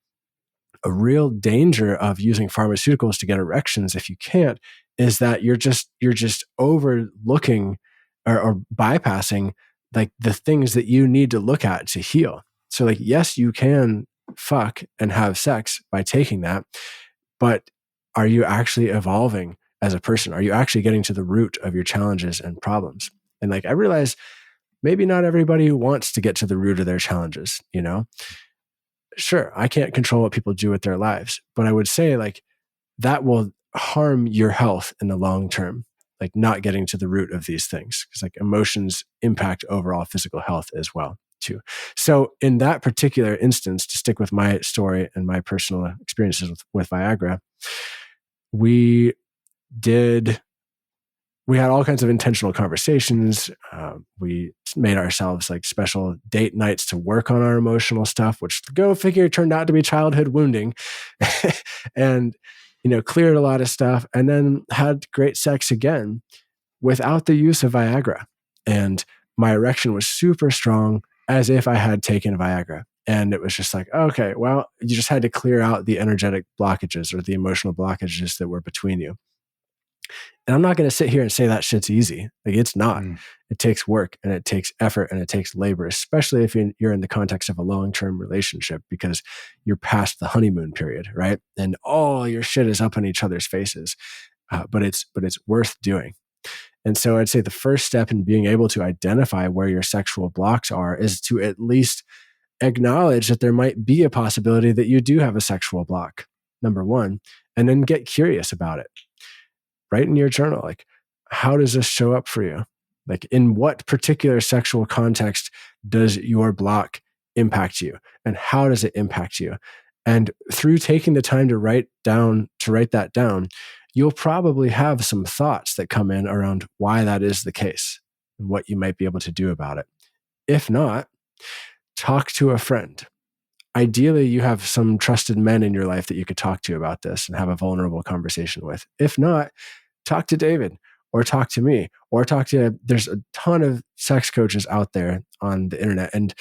a real danger of using pharmaceuticals to get erections, if you can't, is that you're just overlooking or bypassing like the things that you need to look at to heal. So like, yes, you can fuck and have sex by taking that, but are you actually evolving as a person? Are you actually getting to the root of your challenges and problems? And like, I realize maybe not everybody wants to get to the root of their challenges, you know? Sure, I can't control what people do with their lives, but I would say like that will harm your health in the long term, like not getting to the root of these things, because like emotions impact overall physical health as well too. So in that particular instance, to stick with my story and my personal experiences with Viagra, we had all kinds of intentional conversations. We made ourselves like special date nights to work on our emotional stuff, which go figure turned out to be childhood wounding, and, you know, cleared a lot of stuff, and then had great sex again without the use of Viagra. And my erection was super strong as if I had taken Viagra. And it was just like, okay, well, you just had to clear out the energetic blockages or the emotional blockages that were between you. And I'm not going to sit here and say that shit's easy. Like it's not. It takes work and it takes effort and it takes labor, especially if you're in the context of a long-term relationship, because you're past the honeymoon period, right? And all your shit is up in each other's faces. But it's worth doing. And so I'd say the first step in being able to identify where your sexual blocks are is to at least acknowledge that there might be a possibility that you do have a sexual block, number one, and then get curious about it. Write in your journal, like, how does this show up for you? Like, in what particular sexual context does your block impact you? And how does it impact you? And through taking the time to write that down, you'll probably have some thoughts that come in around why that is the case and what you might be able to do about it. If not, talk to a friend. Ideally, you have some trusted men in your life that you could talk to about this and have a vulnerable conversation with. If not, talk to David or talk to me or there's a ton of sex coaches out there on the internet. And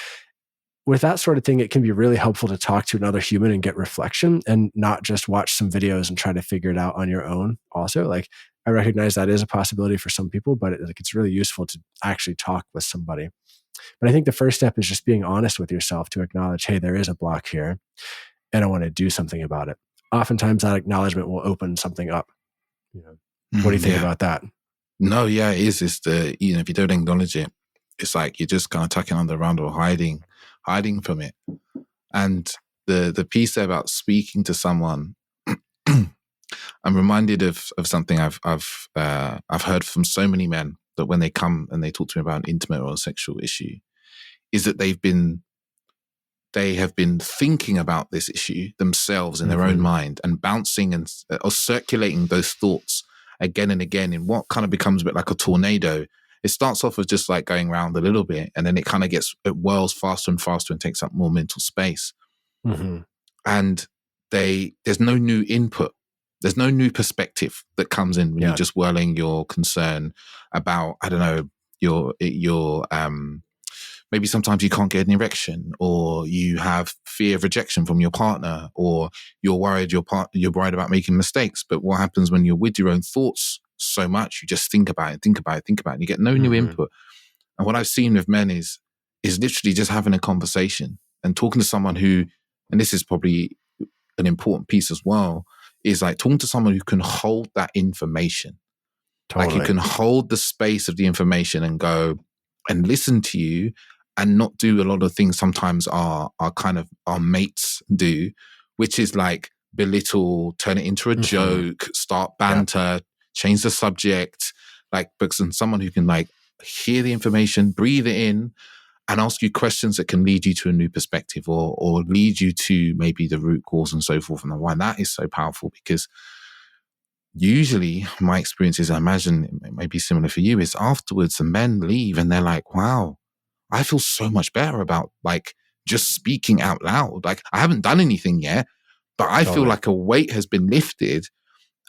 with that sort of thing, it can be really helpful to talk to another human and get reflection and not just watch some videos and try to figure it out on your own. Also, like I recognize that is a possibility for some people, but it's really useful to actually talk with somebody. But I think the first step is just being honest with yourself to acknowledge, hey, there is a block here and I want to do something about it. Oftentimes that acknowledgement will open something up. You know, what do you think about that? No, yeah, it is. It's the, you know, if you don't acknowledge it, it's like you're just kind of tucking under around or hiding from it. And the piece there about speaking to someone, I'm reminded of something I've heard from so many men, that when they come and they talk to me about an intimate or a sexual issue, is that they have been thinking about this issue themselves in their own mind and bouncing or circulating those thoughts again and again in what kind of becomes a bit like a tornado. It starts off as just like going around a little bit, and then it kind of it whirls faster and faster and takes up more mental space. And there's no new input. There's no new perspective that comes in when you're just whirling your concern about, I don't know, your maybe sometimes you can't get an erection, or you have fear of rejection from your partner, or you're worried about making mistakes. But what happens when you're with your own thoughts so much, you just think about it, and you get no new input. And what I've seen with men is literally just having a conversation and talking to someone who, and this is probably an important piece as well, is like talking to someone who can hold that information. Totally. Like you can hold the space of the information and go and listen to you and not do a lot of things sometimes our mates do, which is like belittle, turn it into a joke, start banter, change the subject, like, because someone who can like hear the information, breathe it in, and ask you questions that can lead you to a new perspective or lead you to maybe the root cause and so forth and why that is so powerful. Because usually my experience is, I imagine it may be similar for you, is afterwards the men leave and they're like, wow, I feel so much better about like just speaking out loud. Like I haven't done anything yet, but I feel like a weight has been lifted.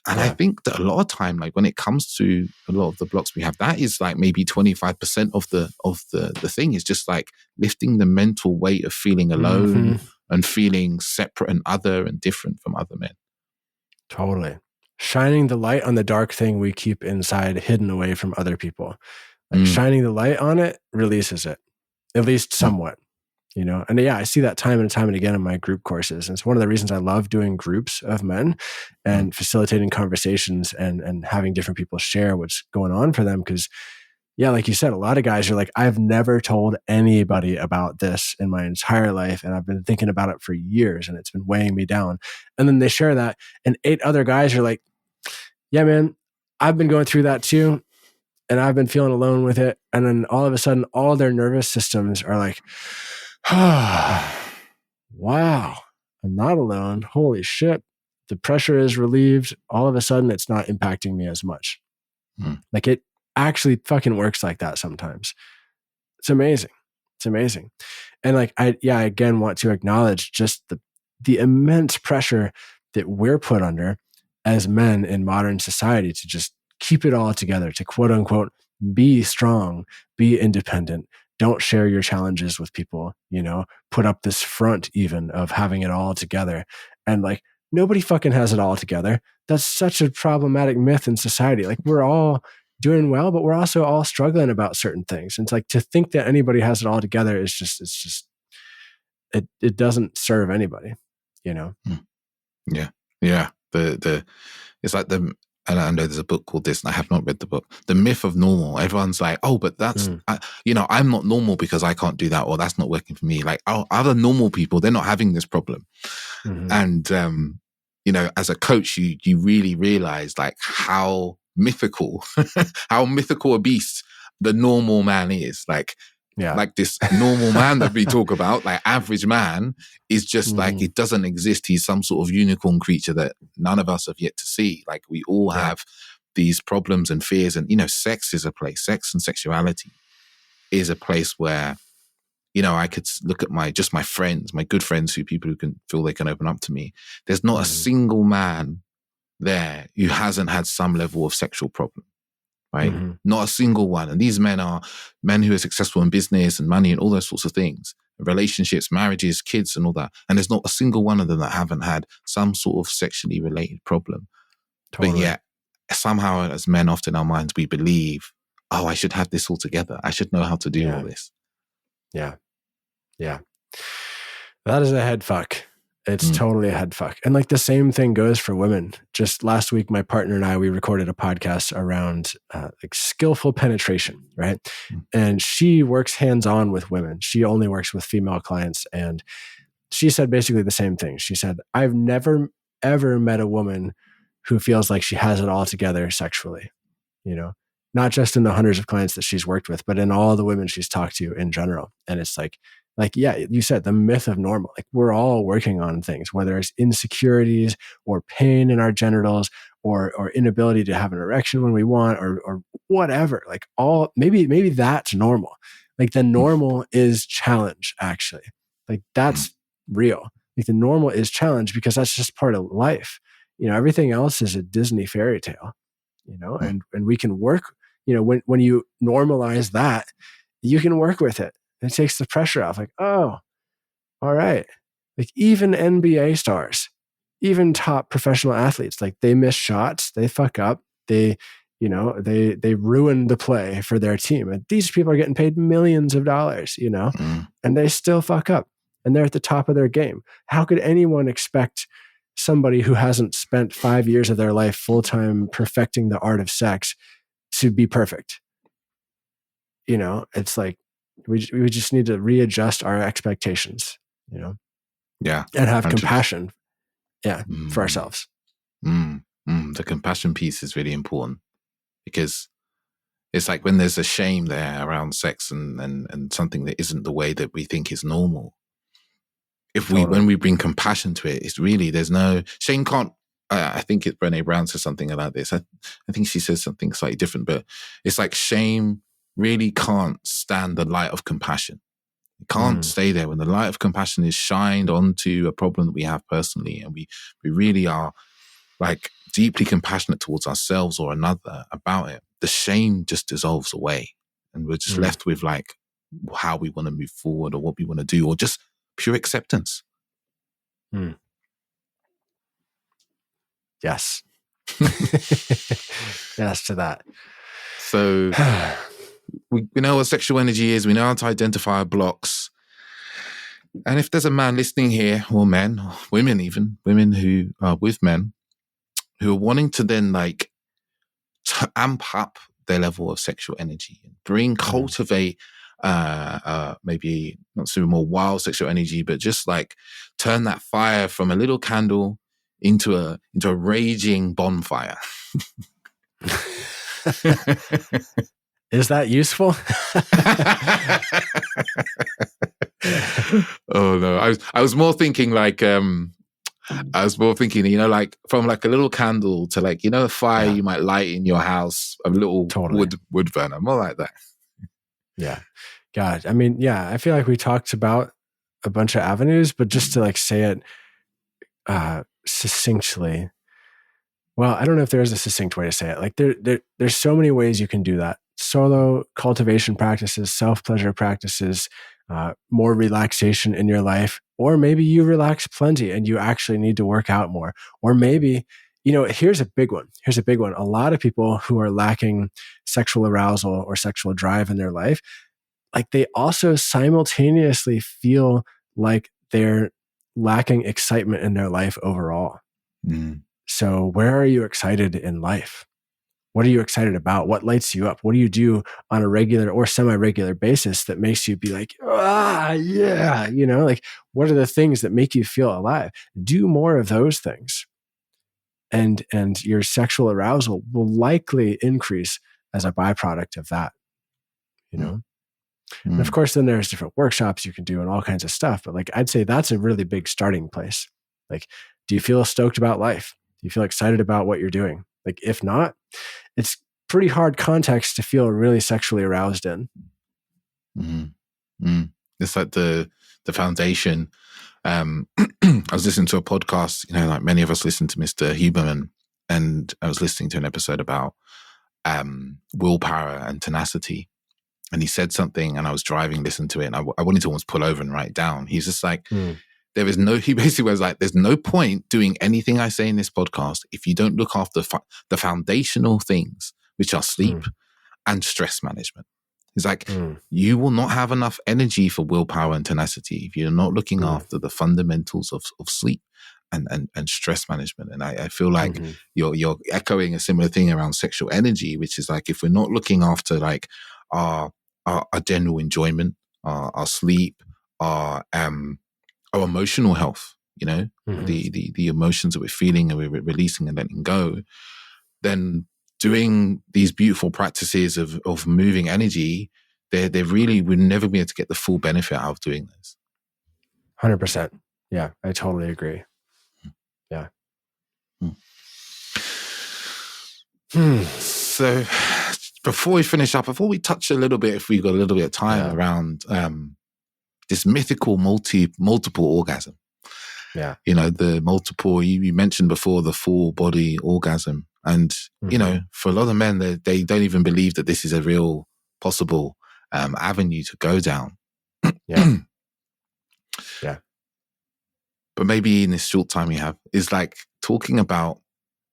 And I think that a lot of time, like when it comes to a lot of the blocks we have, that is like maybe 25% of the thing is just like lifting the mental weight of feeling alone and feeling separate and other and different from other men. Totally. Shining the light on the dark thing we keep inside, hidden away from other people. Like shining the light on it releases it, at least somewhat. You know, and yeah, I see that time and time and again in my group courses. And it's one of the reasons I love doing groups of men and facilitating conversations and having different people share what's going on for them. Because, yeah, like you said, a lot of guys are like, I've never told anybody about this in my entire life. And I've been thinking about it for years and it's been weighing me down. And then they share that. And 8 other guys are like, yeah, man, I've been going through that too. And I've been feeling alone with it. And then all of a sudden, all their nervous systems are like, wow, I'm not alone. Holy shit. The pressure is relieved. All of a sudden, it's not impacting me as much. Like it actually fucking works like that sometimes. It's amazing. It's amazing. And like, I again want to acknowledge just the immense pressure that we're put under as men in modern society to just keep it all together, to quote unquote, be strong, be independent. Don't share your challenges with people, you know, put up this front even of having it all together. And like, nobody fucking has it all together. That's such a problematic myth in society. Like we're all doing well, but we're also all struggling about certain things. And it's like to think that anybody has it all together is just, it doesn't serve anybody, you know? Yeah. Yeah. It's like and I know there's a book called this, and I have not read the book, The Myth of Normal. Everyone's like, oh, but that's, I'm not normal because I can't do that, or that's not working for me. Like, oh, other normal people, they're not having this problem. And, you know, as a coach, you really realize like how mythical a beast the normal man is. Like, like this normal man that we talk about, like average man, is just like, it doesn't exist. He's some sort of unicorn creature that none of us have yet to see. Like we all have these problems and fears. And, you know, sex and sexuality is a place where, you know, I could look at my friends, my good friends, people who can feel they can open up to me. There's not a single man there who hasn't had some level of sexual problem. Right? Not a single one. And these men are men who are successful in business and money and all those sorts of things, relationships, marriages, kids and all that. And there's not a single one of them that haven't had some sort of sexually related problem. Totally. But yet somehow as men, often in our minds, we believe, oh, I should have this all together. I should know how to do all this. Yeah. Yeah. That is a head fuck. It's totally a head fuck. And like the same thing goes for women. Just last week, my partner and I, we recorded a podcast around like skillful penetration, right? And she works hands-on with women. She only works with female clients. And she said basically the same thing. She said, I've never, ever met a woman who feels like she has it all together sexually, you know, not just in the hundreds of clients that she's worked with, but in all the women she's talked to in general. And it's like, yeah, you said the myth of normal. Like we're all working on things, whether it's insecurities or pain in our genitals or inability to have an erection when we want or whatever. Like maybe that's normal. Like the normal is challenge, actually. Like that's real. Like the normal is challenge because that's just part of life. You know, everything else is a Disney fairy tale, you know, and we can work, you know, when you normalize that, you can work with it. It takes the pressure off. Like, oh, all right. Like even NBA stars, even top professional athletes, like they miss shots, they fuck up, they ruin the play for their team. And these people are getting paid millions of dollars, you know, and they still fuck up and they're at the top of their game. How could anyone expect somebody who hasn't spent 5 years of their life full-time perfecting the art of sex to be perfect? You know, it's like, we just need to readjust our expectations, you know? Yeah. And have compassion. Yeah. For ourselves. The compassion piece is really important because it's like when there's a shame there around sex and something that isn't the way that we think is normal. When we bring compassion to it, it's really, there's no shame can't I think Brené Brown says something about this. I think she says something slightly different, but it's like shame really can't stand the light of compassion. It can't stay there when the light of compassion is shined onto a problem that we have personally, and we really are like deeply compassionate towards ourselves or another about it. The shame just dissolves away, and we're just left with like how we want to move forward or what we want to do, or just pure acceptance. Yes. Yes to that. So we know what sexual energy is. We know how to identify our blocks. And if there's a man listening here, or men, or women even, women who are with men, who are wanting to then like to amp up their level of sexual energy and cultivate maybe not so more wild sexual energy, but just like turn that fire from a little candle into a raging bonfire. Is that useful? Oh no, I was more thinking like you know, like from like a little candle to like, you know, a fire you might light in your house, a little wood burner, more like that. Yeah. God. I mean, yeah, I feel like we talked about a bunch of avenues, but just to like say it succinctly. Well, I don't know if there is a succinct way to say it. Like there's so many ways you can do that. Solo cultivation practices, self-pleasure practices, more relaxation in your life, or maybe you relax plenty and you actually need to work out more. Or maybe, you know, here's a big one. A lot of people who are lacking sexual arousal or sexual drive in their life, like they also simultaneously feel like they're lacking excitement in their life overall. So where are you excited in life? What are you excited about? What lights you up? What do you do on a regular or semi-regular basis that makes you be like, yeah, you know, like what are the things that make you feel alive? Do more of those things. And your sexual arousal will likely increase as a byproduct of that, you know? And of course, then there's different workshops you can do and all kinds of stuff. But like, I'd say that's a really big starting place. Like, do you feel stoked about life? Do you feel excited about what you're doing? Like, if not, it's pretty hard context to feel really sexually aroused in. It's like the foundation. I was listening to a podcast, you know, like many of us listen to Mr. Huberman, and I was listening to an episode about willpower and tenacity. And he said something, and I was driving, listened to it, and I wanted to almost pull over and write it down. He's just like, he basically was like, there's no point doing anything I say in this podcast if you don't look after the foundational things, which are sleep and stress management. He's like, you will not have enough energy for willpower and tenacity if you're not looking after the fundamentals of sleep and stress management. And I feel like you're echoing a similar thing around sexual energy, which is like, if we're not looking after like our general enjoyment, our sleep, our emotional health, you know, the emotions that we're feeling and we're releasing and letting go, then doing these beautiful practices of moving energy, they really would never be able to get the full benefit out of doing this. 100%. Yeah, I totally agree. Yeah. So before we finish up, before we touch a little bit, if we've got a little bit of time around this mythical multiple orgasm. Yeah. You know, the multiple, you mentioned before, the full body orgasm. And, you know, for a lot of men, they don't even believe that this is a real possible avenue to go down. Yeah. Yeah. But maybe in this short time we have is like talking about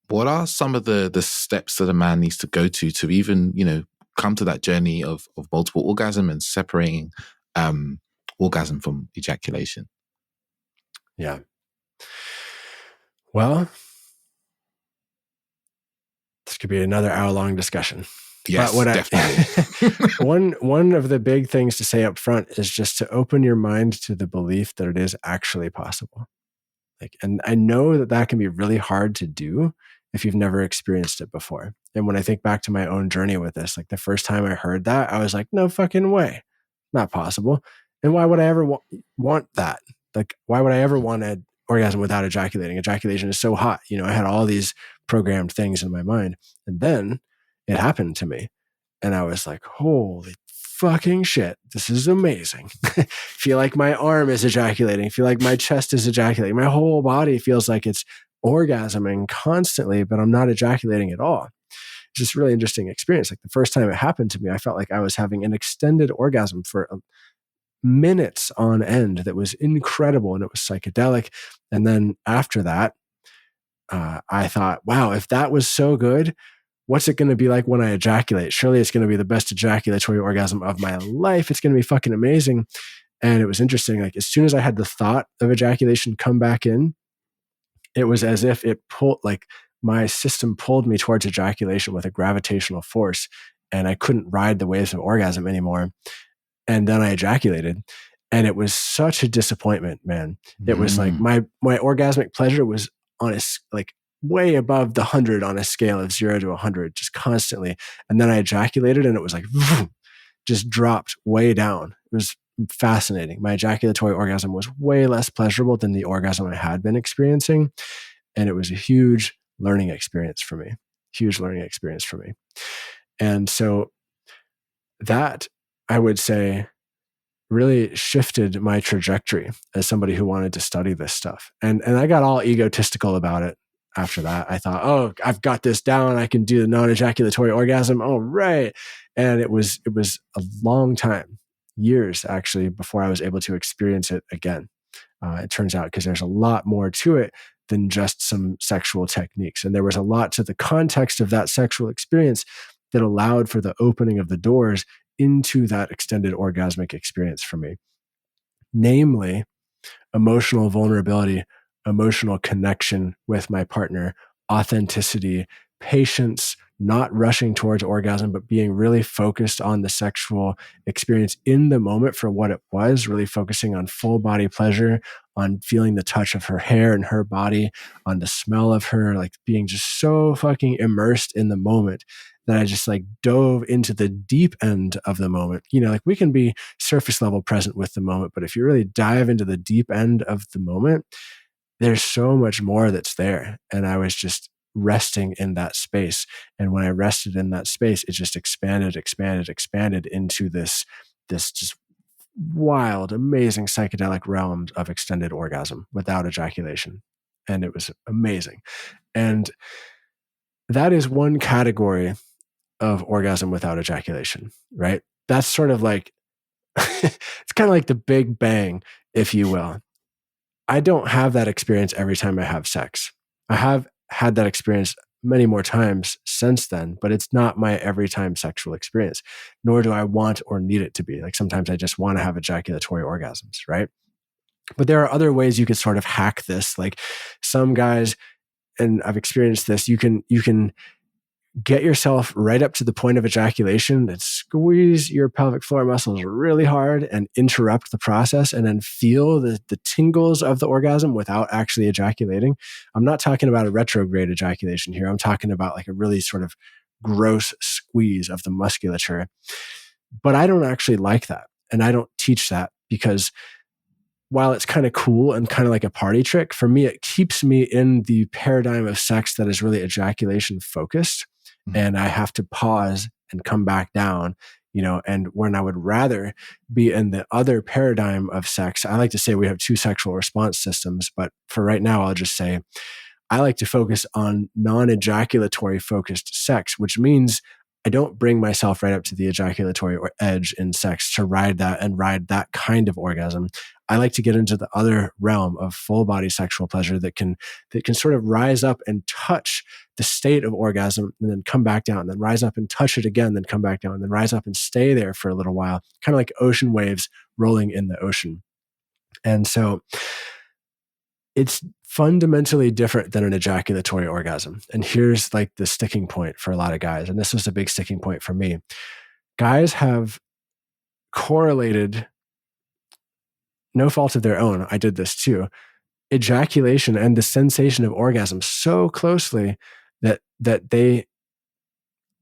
what are some of the steps that a man needs to go to even, you know, come to that journey of multiple orgasm and separating orgasm from ejaculation. Yeah. Well, this could be another hour-long discussion. Yes, definitely. One of the big things to say up front is just to open your mind to the belief that it is actually possible. Like, and I know that can be really hard to do if you've never experienced it before. And when I think back to my own journey with this, like the first time I heard that, I was like, no fucking way, not possible. And why would I ever want that? Like, why would I ever want to orgasm without ejaculating. Ejaculation is so hot. I had all these programmed things in my mind. And then it happened to me. And I was like, holy fucking shit, this is amazing. Feel like my arm is ejaculating. Feel like my chest is ejaculating. My whole body feels like it's orgasming constantly, but I'm not ejaculating at all. It's just a really interesting experience. Like the first time it happened to me, I felt like I was having an extended orgasm for minutes on end that was incredible, and it was psychedelic. And then after that, I thought, wow, if that was so good, what's it going to be like when I ejaculate? Surely it's going to be the best ejaculatory orgasm of my life. It's going to be fucking amazing. And it was interesting. Like as soon as I had the thought of ejaculation come back in, it was as if it pulled, like my system pulled me towards ejaculation with a gravitational force, and I couldn't ride the waves of orgasm anymore. And then I ejaculated, and it was such a disappointment, man. It was like my orgasmic pleasure was on like way above the 100 on a scale of 0 to 100, just constantly. And then I ejaculated, and it was like just dropped way down. It was fascinating. My ejaculatory orgasm was way less pleasurable than the orgasm I had been experiencing, and it was a huge learning experience for me. And so that, I would say, really shifted my trajectory as somebody who wanted to study this stuff. And I got all egotistical about it after that. I thought, oh, I've got this down. I can do the non-ejaculatory orgasm. Oh, right. And it was a long time, years actually, before I was able to experience it again. It turns out, because there's a lot more to it than just some sexual techniques. And there was a lot to the context of that sexual experience that allowed for the opening of the doors into that extended orgasmic experience for me. Namely, emotional vulnerability, emotional connection with my partner, authenticity, patience, not rushing towards orgasm, but being really focused on the sexual experience in the moment for what it was, really focusing on full body pleasure, on feeling the touch of her hair and her body, on the smell of her, like being just so fucking immersed in the moment that I just like dove into the deep end of the moment. Like we can be surface level present with the moment, but if you really dive into the deep end of the moment, there's so much more that's there. And I was just resting in that space. And when I rested in that space, it just expanded into this just wild, amazing psychedelic realm of extended orgasm without ejaculation. And it was amazing. And that is one category of orgasm without ejaculation, right? That's sort of like, it's kind of like the Big Bang, if you will. I don't have that experience every time I have sex. I have had that experience many more times since then, but it's not my every time sexual experience, nor do I want or need it to be. Like sometimes I just want to have ejaculatory orgasms, right? But there are other ways you could sort of hack this. Like some guys, and I've experienced this, you can get yourself right up to the point of ejaculation and squeeze your pelvic floor muscles really hard and interrupt the process, and then feel the tingles of the orgasm without actually ejaculating. I'm not talking about a retrograde ejaculation here. I'm talking about like a really sort of gross squeeze of the musculature. But I don't actually like that. And I don't teach that, because while it's kind of cool and kind of like a party trick, for me, it keeps me in the paradigm of sex that is really ejaculation focused. And I have to pause and come back down, and when I would rather be in the other paradigm of sex, I like to say we have two sexual response systems, but for right now, I'll just say I like to focus on non-ejaculatory focused sex, which means I don't bring myself right up to the ejaculatory edge in sex to ride that kind of orgasm. I like to get into the other realm of full body sexual pleasure that can sort of rise up and touch the state of orgasm and then come back down, and then rise up and touch it again, then come back down, and then rise up and stay there for a little while, kind of like ocean waves rolling in the ocean. And so it's fundamentally different than an ejaculatory orgasm. And here's like the sticking point for a lot of guys. And this was a big sticking point for me. Guys have correlated, no fault of their own, I did this too, ejaculation and the sensation of orgasm so closely that they,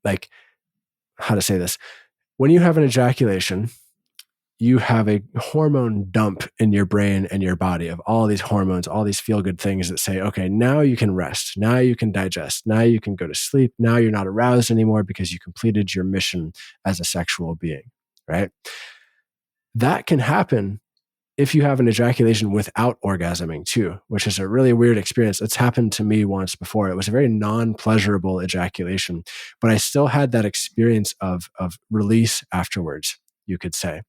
like, how to say this? When you have an ejaculation, you have a hormone dump in your brain and your body of all these hormones, all these feel-good things that say, okay, now you can rest, now you can digest, now you can go to sleep, now you're not aroused anymore because you completed your mission as a sexual being, right? That can happen if you have an ejaculation without orgasming too, which is a really weird experience. It's happened to me once before. It was a very non-pleasurable ejaculation, but I still had that experience of release afterwards, you could say.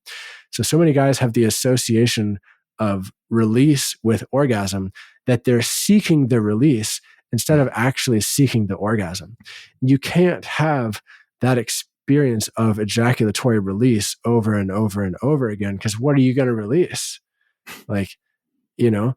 So many guys have the association of release with orgasm that they're seeking the release instead of actually seeking the orgasm. You can't have that experience of ejaculatory release over and over and over again, because what are you going to release? Like, there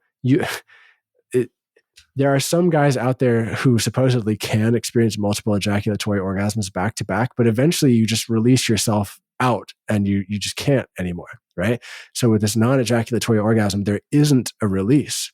are some guys out there who supposedly can experience multiple ejaculatory orgasms back to back, but eventually you just release yourself out and you just can't anymore, right? So with this non-ejaculatory orgasm, there isn't a release.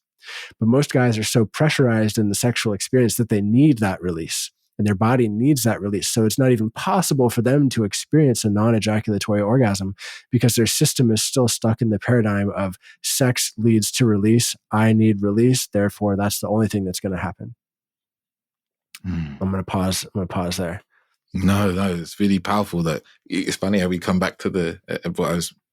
But most guys are so pressurized in the sexual experience that they need that release, and their body needs that release. So it's not even possible for them to experience a non-ejaculatory orgasm because their system is still stuck in the paradigm of sex leads to release. I need release. Therefore, that's the only thing that's going to happen. I'm going to pause there. No, it's really powerful. That it's funny how we come back to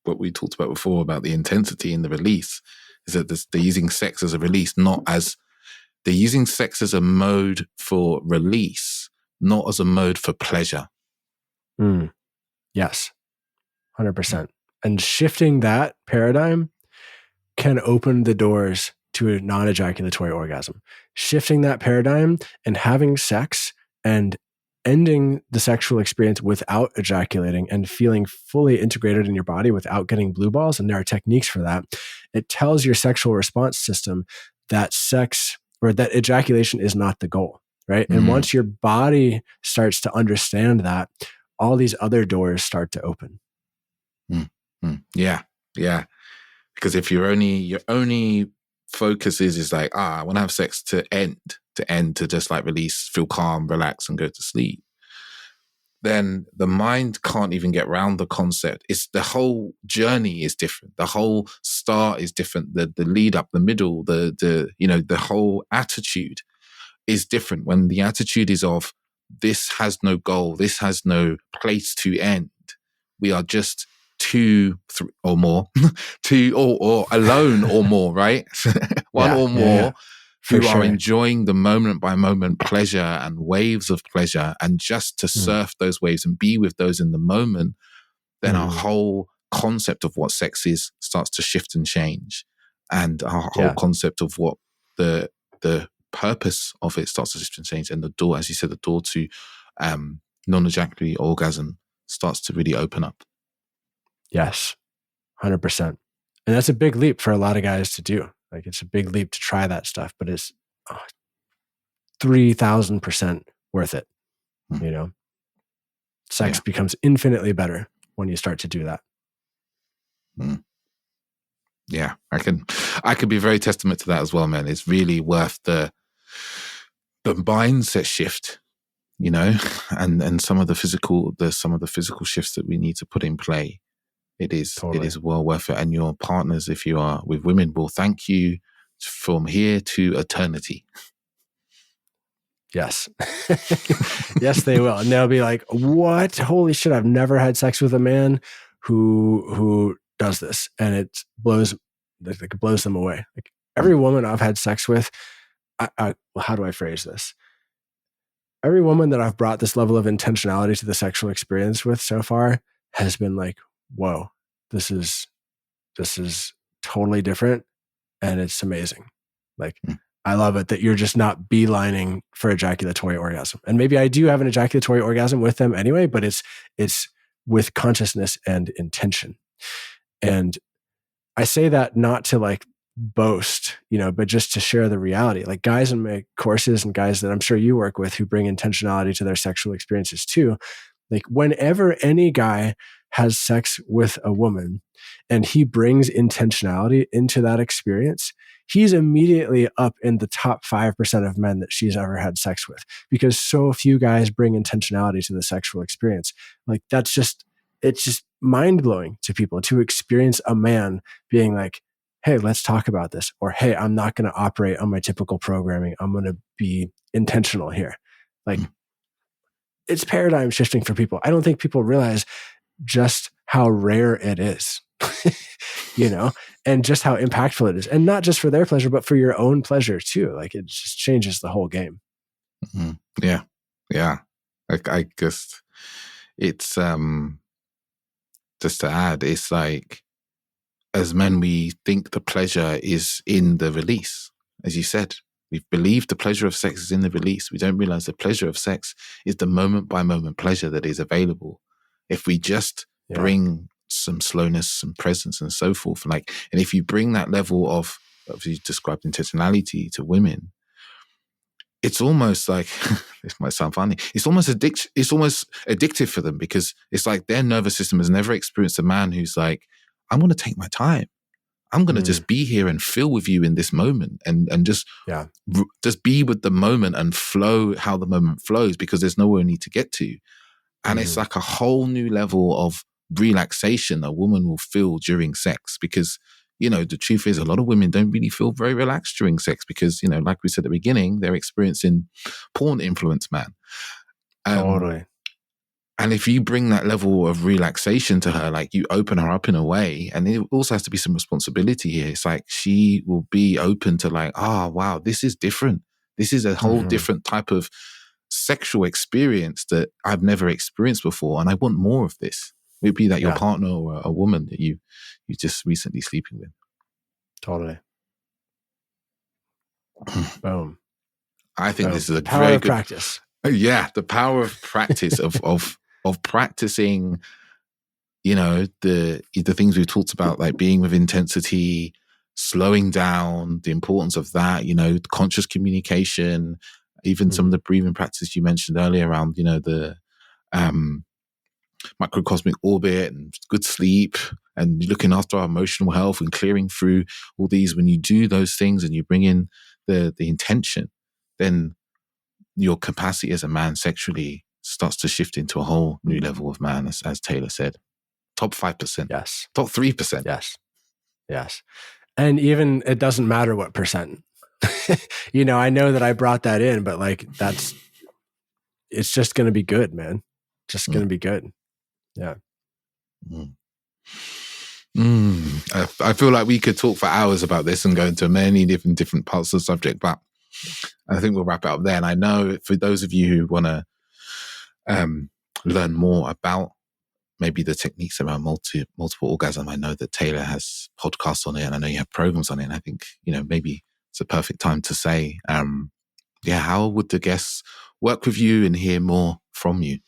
what we talked about before about the intensity and the release. Is that they're using sex as a release, they're using sex as a mode for release, not as a mode for pleasure. Yes, 100%. And shifting that paradigm can open the doors to a non-ejaculatory orgasm. Shifting that paradigm and having sex and ending the sexual experience without ejaculating and feeling fully integrated in your body without getting blue balls, and there are techniques for that. It tells your sexual response system that sex or that ejaculation is not the goal, right? And once your body starts to understand that, all these other doors start to open. Yeah. Because if your only focus is like, I want to have sex to just like release, feel calm, relax, and go to sleep, then the mind can't even get around the concept. It's the whole journey is different. The whole start is different. The lead up, the middle, the whole attitude is different. When the attitude is of this has no goal, this has no place to end. We are just two or more, two or alone or more, right? One or more. Who are enjoying the moment by moment pleasure and waves of pleasure, and just to surf those waves and be with those in the moment, then our whole concept of what sex is starts to shift and change. And our whole concept of what the purpose of it starts to shift and change. And the door, as you said, the door to non-ejaculatory orgasm starts to really open up. Yes, 100%. And that's a big leap for a lot of guys to do. Like, it's a big leap to try that stuff, but it's 3,000% worth it. Sex becomes infinitely better when you start to do that. Yeah, I could be very testament to that as well, man. It's really worth the mindset shift, and some of the physical shifts that we need to put in play. It is well worth it. And your partners, if you are with women, will thank you from here to eternity. Yes. Yes, they will. And they'll be like, what? Holy shit, I've never had sex with a man who does this. And it blows them away. Like, every woman I've had sex with, how do I phrase this? Every woman that I've brought this level of intentionality to the sexual experience with so far has been like, whoa, this is totally different, and it's amazing. Like, I love it that you're just not beelining for ejaculatory orgasm. And maybe I do have an ejaculatory orgasm with them anyway, but it's with consciousness and intention. And I say that not to like boast, but just to share the reality. Like, guys in my courses and guys that I'm sure you work with who bring intentionality to their sexual experiences too, like, whenever any guy has sex with a woman and he brings intentionality into that experience, he's immediately up in the top 5% of men that she's ever had sex with, because so few guys bring intentionality to the sexual experience. Like, it's just mind-blowing to people to experience a man being like, hey, let's talk about this. Or, hey, I'm not going to operate on my typical programming. I'm going to be intentional here. Like, it's paradigm shifting for people. I don't think people realize just how rare it is, and just how impactful it is. And not just for their pleasure, but for your own pleasure too. Like, it just changes the whole game. Mm-hmm. Yeah. Yeah. I guess it's, just to add, it's like, as men, we think the pleasure is in the release. As you said, we've believed the pleasure of sex is in the release. We don't realize the pleasure of sex is the moment by moment pleasure that is available. If we just bring some slowness, some presence and so forth, and if you bring that level of you described intentionality to women, it's almost like, this might sound funny, it's almost addictive for them, because it's like their nervous system has never experienced a man who's like, I'm going to take my time. I'm going to just be here and feel with you in this moment and just be with the moment and flow how the moment flows, because there's nowhere we need to get to. And it's like a whole new level of relaxation a woman will feel during sex, because, the truth is a lot of women don't really feel very relaxed during sex because, like we said at the beginning, they're experiencing porn influence, man. Totally. And if you bring that level of relaxation to her, like, you open her up in a way, and it also has to be some responsibility here. It's like she will be open to like, oh, wow, this is different. This is a whole different type of sexual experience that I've never experienced before. And I want more of this. It would be that your partner or a woman that you just recently sleeping with. Totally. Boom. I think this is a power very of good practice. Yeah, the power of practice of practicing, the things we've talked about, like being with intensity, slowing down, the importance of that, conscious communication, even some of the breathing practice you mentioned earlier around, the microcosmic orbit and good sleep and looking after our emotional health and clearing through all these. When you do those things and you bring in the intention, then your capacity as a man sexually starts to shift into a whole new level of man, as Taylor said. Top 5%. Yes. Top 3%. Yes. Yes. And even it doesn't matter what percent. I know that I brought that in, but it's just going to be good, man. Just going to be good. Yeah. I feel like we could talk for hours about this and go into many different parts of the subject, but I think we'll wrap it up there. And I know for those of you who want to learn more about maybe the techniques around multiple orgasm, I know that Taylor has podcasts on it, and I know you have programs on it. And I think, maybe it's a perfect time to say, how would the guests work with you and hear more from you?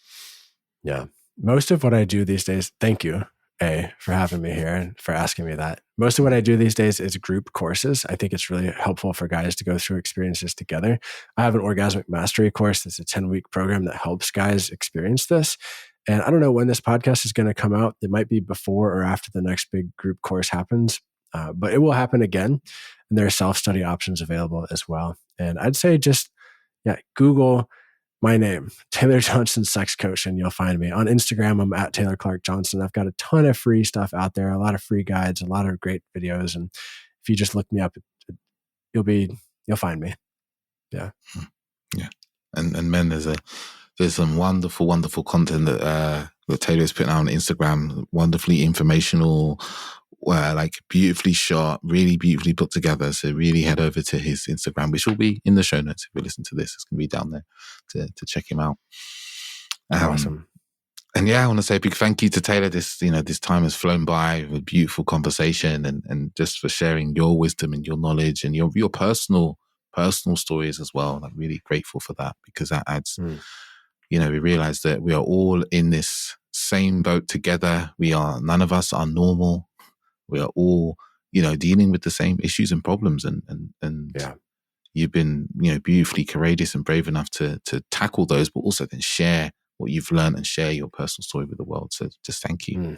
Yeah. Most of what I do these days, thank you, for having me here and for asking me that. Most of what I do these days is group courses. I think it's really helpful for guys to go through experiences together. I have an Orgasmic Mastery course that's a 10-week program that helps guys experience this. And I don't know when this podcast is going to come out. It might be before or after the next big group course happens, but it will happen again. And there are self-study options available as well. And I'd say just, Google my name, Taylor Johnson Sex Coach, and you'll find me. On Instagram, I'm at Taylor Clark Johnson. I've got a ton of free stuff out there, a lot of free guides, a lot of great videos. And if you just look me up, you'll find me. Yeah. Yeah. And men, there's some wonderful, wonderful content that Taylor's putting out on Instagram, wonderfully informational, beautifully shot, really beautifully put together. So really head over to his Instagram, which will be in the show notes. If you listen to this, it's going to be down there to check him out. Awesome. And I want to say a big thank you to Taylor. This time has flown by with a beautiful conversation and just for sharing your wisdom and your knowledge and your personal stories as well. I'm really grateful for that, because that adds, we realize that we are all in this same boat together. None of us are normal. We are all, dealing with the same issues and problems, and you've been, beautifully courageous and brave enough to tackle those, but also then share what you've learned and share your personal story with the world. So just thank you.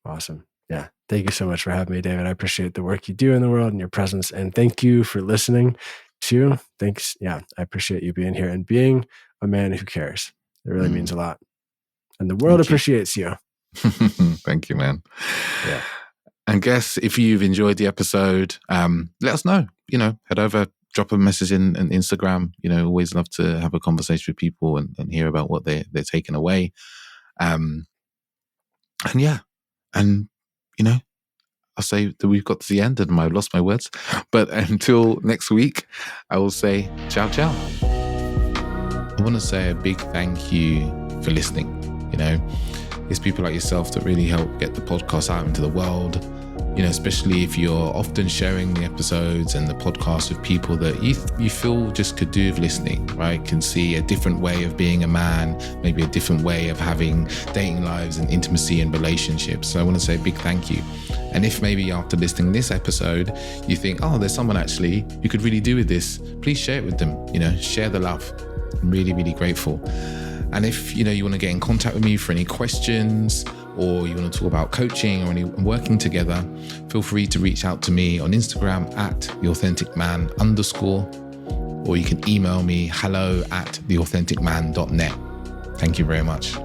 Awesome. Yeah. Thank you so much for having me, David. I appreciate the work you do in the world and your presence. And thank you for listening too. Thanks. Yeah. I appreciate you being here and being a man who cares. It really means a lot. And the world appreciates you. Thank you, man. Yeah. And guess if you've enjoyed the episode, let us know. Head over, drop a message in Instagram. Always love to have a conversation with people and hear about what they're taking away. And I'll say that we've got to the end and I've lost my words. But until next week, I will say ciao, ciao. I want to say a big thank you for listening. It's people like yourself that really help get the podcast out into the world, especially if you're often sharing the episodes and the podcast with people that you feel just could do with listening, right? Can see a different way of being a man, maybe a different way of having dating lives and intimacy and relationships. So I want to say a big thank you. And if maybe after listening to this episode, you think, oh, there's someone actually who could really do with this, please share it with them, share the love. I'm really, really grateful. And if, you want to get in contact with me for any questions, or you want to talk about coaching or any working together, feel free to reach out to me on Instagram @theauthenticman_, or you can email me hello@theauthenticman.net. Thank you very much.